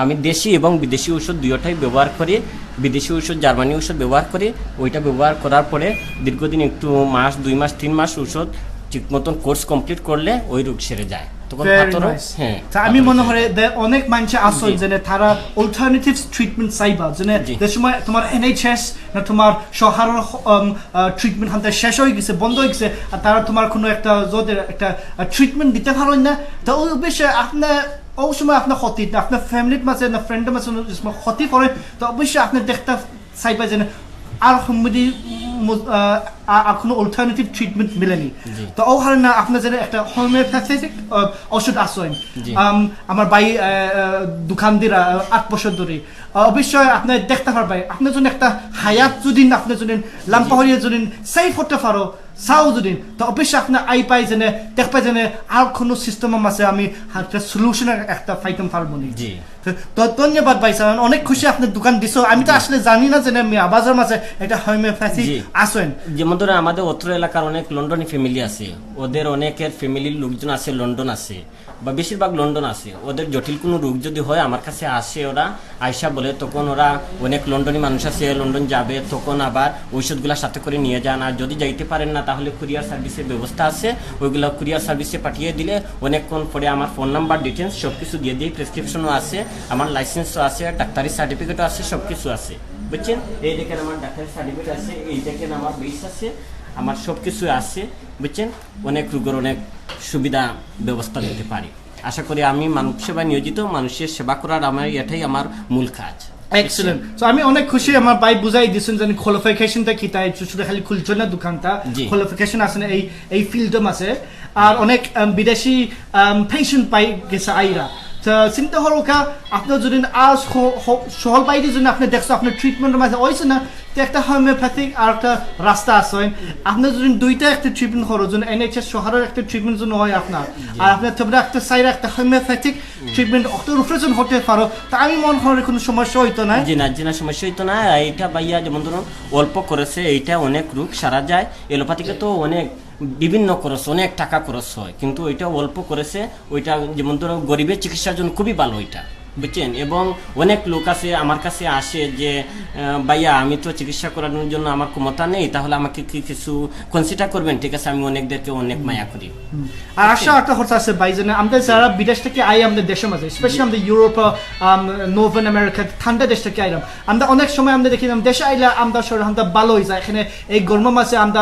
আমি দেশি এবং বিদেশি ওষুধ দুইটাই ব্যবহার করি বিদেশি ওষুধ জার্মানি ওষুধ ব্যবহার করি ওইটা ব্যবহার করার পরে দীর্ঘদিন একটু মাস 2 মাস 3 মাস ওষুধ ঠিক মতন কোর্স কমপ্লিট করলে ওই রোগ সেরে যায় তখন হ্যাঁ আমি মনে হয় অনেক মানুষ আসল যে তারা অল্টারনেটিভ ট্রিটমেন্ট চাইবা যে সময় তোমার NHS না তোমার শহরের ট্রিটমেন্ট হাতে শেষ হয়ে গেছে বন্ধ হয়ে গেছে আর তারা তোমার কোনো একটা যদি একটা ট্রিটমেন্ট দিতে পারেন না তো ওই বিষয়ে আপনার ওই সময় আপনার ক্ষতি আপনার ফ্যামিলির মাঝে না ফ্রেন্ডের মাঝে ক্ষতি করে তো অবশ্যই আপনি দেখতে চাইবা যে আর কোনো অল্টারনেটিভ ট্রিটমেন্ট মিলেনি তো ও কারণে আপনার যেন একটা হোমিওপ্যাথিক ওষুধ আসেন আমার ভাই দোকান দিরা 8 বছর ধরে অবশ্যই আপনি দেখতে পারবেন আপনার জন্য একটা হায়াত যদি আপনার জন্য লাম্পাহরিয়া যদি সেফ হতে পারো চাও যদি তো অবশ্যই আপনার আই পাই যেন দেখ পাই যেন আর কোনো সিস্টেম আছে আমি একটা সলিউশনের একটা ফাইটাম পারবো নি তো ধন্যবাদ ভাই স্যার অনেক খুশি আপনার দোকান দিছো আমি তো আসলে জানি না যে আমি আবাজের মাঝে একটা হোমিওপ্যাথি আসেন যেমন ধরো আমাদের অত্র এলাকার অনেক লন্ডনী ফ্যামিলি আছে ওদের অনেকের ফ্যামিলির লোকজন আছে লন্ডন আছে বা বেশিরভাগ লন্ডন আছে, ওদের জটিল কোনো রোগ যদি হয় আমার কাছে আসে, ওরা আয়সা বলে, তখন ওরা অনেক লন্ডনী মানুষ আছে লন্ডন যাবে, তখন আবার ঔষধগুলো সাথে করে নিয়ে যান। আর যদি যাইতে পারেন না তাহলে কুরিয়ার সার্ভিসের ব্যবস্থা আছে, ওইগুলো কুরিয়ার সার্ভিসে পাঠিয়ে দিলে অনেকক্ষণ পরে আমার ফোন নাম্বার ডিটেলস সব কিছু দিয়ে দিই, প্রেসক্রিপশনও আছে, আমার লাইসেন্সও আছে, ডাক্তারি সার্টিফিকেটও আছে, সব কিছু আছে, বুঝছেন? এই দেখেন আমার ডাক্তারি সার্টিফিকেট আছে, এই দেখেন আমার বেস আছে, আমার সব কিছু আছে, বুঝছেন? অনেক রোগের অনেক সুবিধা ব্যবস্থা দিতে পারি। আশা করি আমি মানব সেবায় নিয়োজিত, মানুষের সেবা করার আমার এটাই আমার মূল কাজ। এক্সেলেন্ট। সো আমি অনেক খুশি, আমার ভাই বুঝাই দিয়েছেন যে কোয়ালিফিকেশনটা কি, তাই শুধু খালি খুলছো না দোকানটা, কোয়ালিফিকেশন আছে না এই ফিল্ডম আছে। আর অনেক বিদেশি পেশেন্ট পাই গেছে আইরা, তো চিন্তা হরকা আপনার যদি আর সহল বাইরে যদি আপনি দেখছো আপনার ট্রিটমেন্টের মাঝে হয়েছে না, তো একটা হোমিওপ্যাথিক আর একটা রাস্তা আছে, আপনার যদি দুইটা একটা ট্রিটমেন্ট করো, যদি NHS শহরের একটা ট্রিটমেন্ট যদি হয় আপনার, আর আপনার তবে একটা সাইড একটা হোমিওপ্যাথিক ট্রিটমেন্ট অত রিফ্রেশন হতে পারো, তা আমি মনে করি কোনো সমস্যা হইতো না। জি না সমস্যা হইতো না। এইটা ভাইয়া যেমন ধরুন অল্প করেছে, এইটা অনেক রোগ সারা যায়। এলোপ্যাথিকে তো অনেক বিভিন্ন খরচ, অনেক টাকা খরচ হয়, কিন্তু ওইটা অল্প করেছে। ওইটা যেমন ধরো গরিবের চিকিৎসার জন্য খুবই ভালো ওইটা, বুঝছেন? এবং অনেক লোক আছে আমার কাছে আসে যে ভাইয়া আমি তো চিকিৎসা করানোর জন্য আমার ক্ষমতা নেই, তাহলে আমাকে কি কিছু কনসিডার করবেন? ঠিক আছে, আমি অনেকদেরকে অনেক মায়া করি। আর আসা একটা কথা আছে ভাই, যে আমাদের যারা বিদেশ থেকে আই আমাদের দেশের মাঝে, স্পেশালি আমাদের ইউরোপ, নর্থ আমেরিকা, ঠান্ডা দেশ থেকে আইলাম আমরা, অনেক সময় আমরা দেখি দেশে আইলে আমরা শরীর হামটা ভালো হয়ে যায়, এখানে এই গরম মাসে আমরা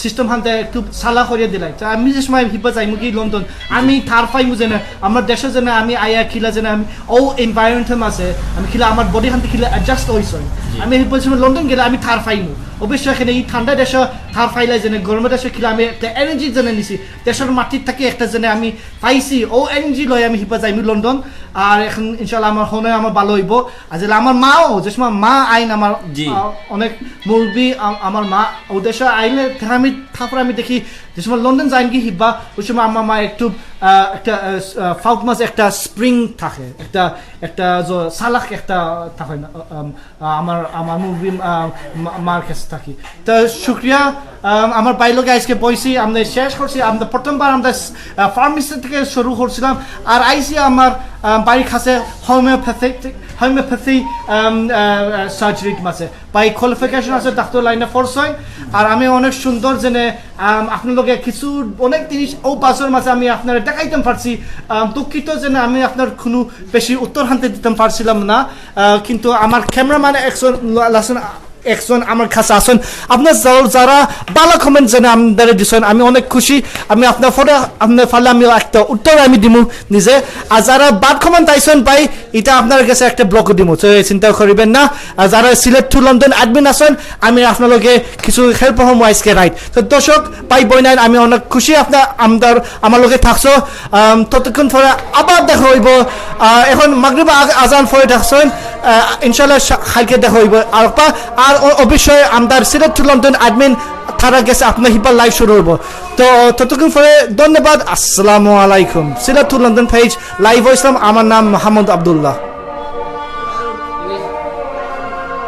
সিস্টেম হামটা একটু সালা করিয়ে দিলাই। তো আমি যে সময় হিপা যাই মুখি লন্ডন, আমি থার পাইমু যেন আমার দেশে যেন আমি আইয়া খিলা যেন আমি ও এনভায়রনমেন্টের মাঝে আমি খিলা আমার বডি হামতে খিলা অ্যাডজাস্ট হয়েছে। আমি বলছি লন্ডন গেলে আমি থার পাইমু, অবশ্যই এখানে এই ঠান্ডা দেশে থার পাইলে যেন গরমের দেশে খিলা আমি একটা এনার্জি যেন নিছি, দেশের মাটির থেকে একটা যেন আমি পাইছি, ও এনার্জি লয় আমি হিপা যাইমু লন্ডন। আর এখন ইনশাল্লাহ আমার হনে আমার ভালো হইব। আর যেটা আমার মাও, যে সময় মা আইন আমার অনেক মুরব্বী, আমার মা ও দেশে আইলে আমি তারপরে আমি দেখি যে সময় লন্ডন যাইন কি হিবা, ওই সময় আমার মা একটু একটা ফাউট মাঝে একটা স্প্রিং থাকে, একটা সালাক একটা থাকে না, আমার মুরব্বী মার কাছে থাকি। তো শুক্রিয়া, আমার বাইলোকে আজকে বইছি, আমরা শেষ করছি। আমরা প্রথমবার আমরা ফার্মেসি থেকে শুরু করছিলাম, আর আইসি আমার বাড়ির কাছে হোমিওপ্যাথি সার্জারির মাঝে বাই কোয়ালিফিকেশন আছে, ডাক্তার লাইনে ফোর্স হয়। আর আমি অনেক সুন্দর জেনে আপনাদের কিছু অনেক জিনিস ও পাঁচের মাঝে আমি আপনারা দেখাইতে পারছি। দুঃখিত যেন আমি আপনার কোনো বেশি উত্তর হানতে দিতে পারছিলাম না, কিন্তু আমার ক্যামেরাম্যান একজন আমার কাছে আসেন। আপনার যারা ভালো কমেন্ট যেন আমাদের দিচ্ছেন, আমি অনেক খুশি। আমি আপনার ফটো আপনার ফালে আমি একটা উত্তর আমি দিমু নিজে। আর যারা বাদ কমেন্ট আইসেন পাই, এটা আপনার কাছে একটা ব্লগ দিমু, তো চিন্তা করিবেন না। আর যারা সিলেট টু লন্ডন অ্যাডমিন আছেন, আমি আপনাদেরকে কিছু হেল্প হম আজকে রাইট। তো দর্শক পাই বই নাই, আমি অনেক খুশি আপনার আমার লগে থাকছো। ততক্ষণ পরে আবার দেখা হইব। এখন মাগরিব আজান পরে থাকছেন, ইনশাল্লাহ কালকে দেখা হইব। আর অবশ্যই আমাদের সিলেট টু লন্ডন অ্যাডমিন তারা গেছে আপনার হিপার লাইভ শুরু হইব। তো ততক্ষণ পরে ধন্যবাদ, আসসালামু আলাইকুম। Sylhet to London page live হয়েছিলাম, আমার নাম মোহাম্মদ আবদুল্লাহ।